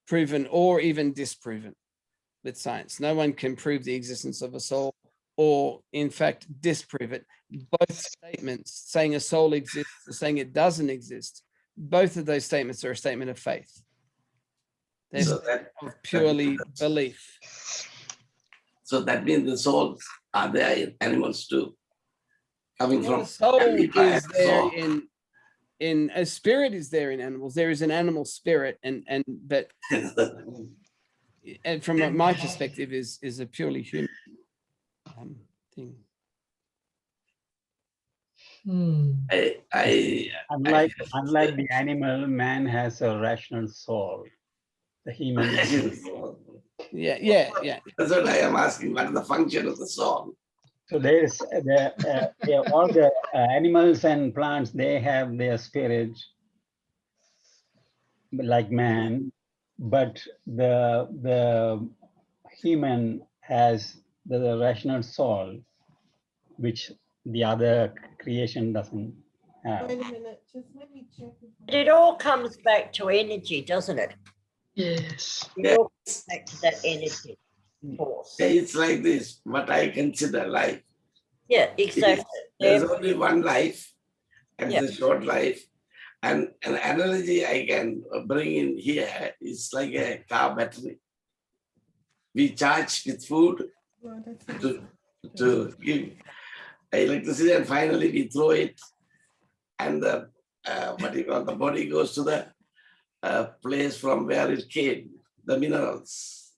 proven or even disproven with science. No one can prove the existence of a soul or in fact disprove it. Both statements, saying a soul exists or saying it doesn't exist, both of those statements are a statement of faith. They're of purely belief. So that means the souls are there in animals too. Coming from the soul is there in a spirit is there in animals. There is an animal spirit, but and from my perspective is a purely human thing. Unlike the animal, man has a rational soul. The human. Yeah. That's what I am asking. What is the function of the soul? So there is all the animals and plants. They have their spirit, like man, but the human has the rational soul, which the other creation doesn't have. Wait a minute, just let me check. It all comes back to energy, doesn't it? Yes. It all comes back to that energy force. It's like this, what I consider life. Yeah, exactly. There's only one life, and Yeah. it's a short life. And an analogy I can bring in here is like a car battery. We charge with food to give electricity, and finally we throw it, and the the body goes to the place from where it came, the minerals.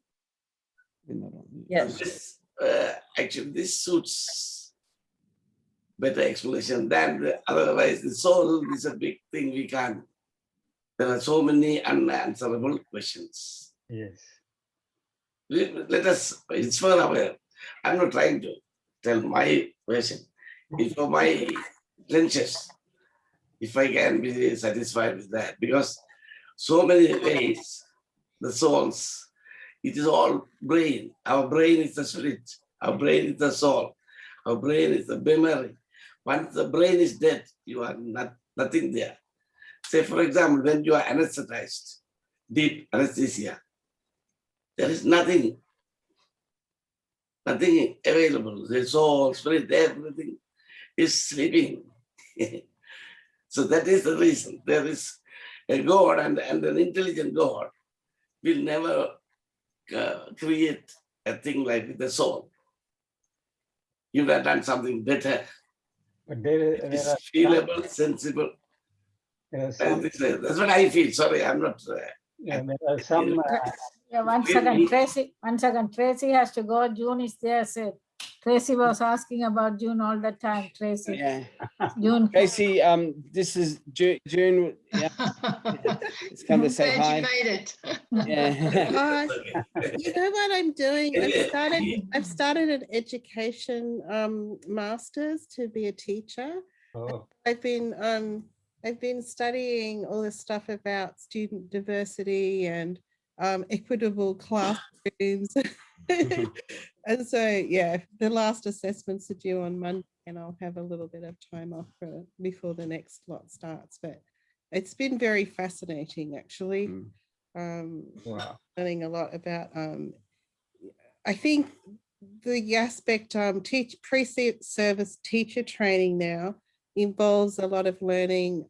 Yes. This, actually, this suits better explanation than otherwise. The soul is a big thing. We can't. There are so many unanswerable questions. Yes. Let us inspire aware. I'm not trying to tell my version. If for my trenches, if I can be satisfied with that, because so many ways, the souls, it is all brain. Our brain is the spirit. Our brain is the soul. Our brain is the memory. Once the brain is dead, you are nothing there. Say, for example, when you are anesthetized, deep anesthesia, there is nothing available. The soul, spirit, everything is sleeping. So that is the reason. There is a God, and an intelligent God will never create a thing like the soul. You would have done something better. But there It's are feelable, sensible. That's what I feel. Sorry, I'm not. Yeah, there are some. Yeah, one second, Tracy. One second, Tracy has to go. June is there. Said Tracy was asking about June all the time. Tracy. Yeah. June. Tracy, this is June. Yeah. It's come to say Glad hi. you made it. Yeah. You know what I'm doing? I've started an education master's to be a teacher. Oh. I've been studying all this stuff about student diversity and equitable classrooms. And so, yeah, the last assessments are due on Monday, and I'll have a little bit of time off before the next lot starts. But it's been very fascinating, actually. Wow. Learning a lot about, I think the aspect pre-service teacher training now involves a lot of learning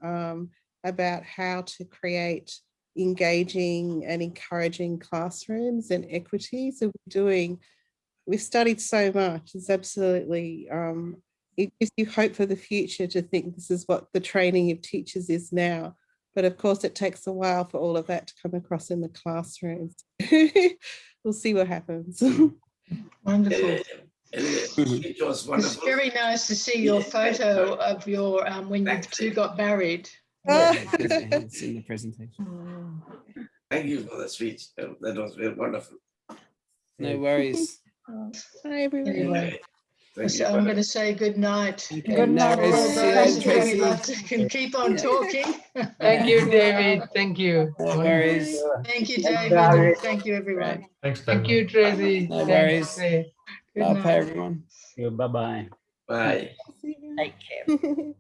about how to create engaging and encouraging classrooms and equity. So we've studied so much. It's absolutely, it gives you hope for the future to think this is what the training of teachers is now. But of course, it takes a while for all of that to come across in the classrooms. We'll see what happens. Wonderful. It was wonderful. It's very nice to see your photo of your when you two got married. It's in the presentation. Thank you for the speech. That was very wonderful. No worries. Hi, everyone. Anyway, Thank so you. I'm going to say good night. Okay, Good night, no worries. See you Those later, of you who Tracy. love to can keep on talking. Thank you, David. Thank you. No worries. Thank you, Thank you, David. David. And thank you, everyone. Thanks, Thank David. you, Tracy. No Thanks. worries. Good Bye, night. everyone. Bye-bye. Bye. Take care.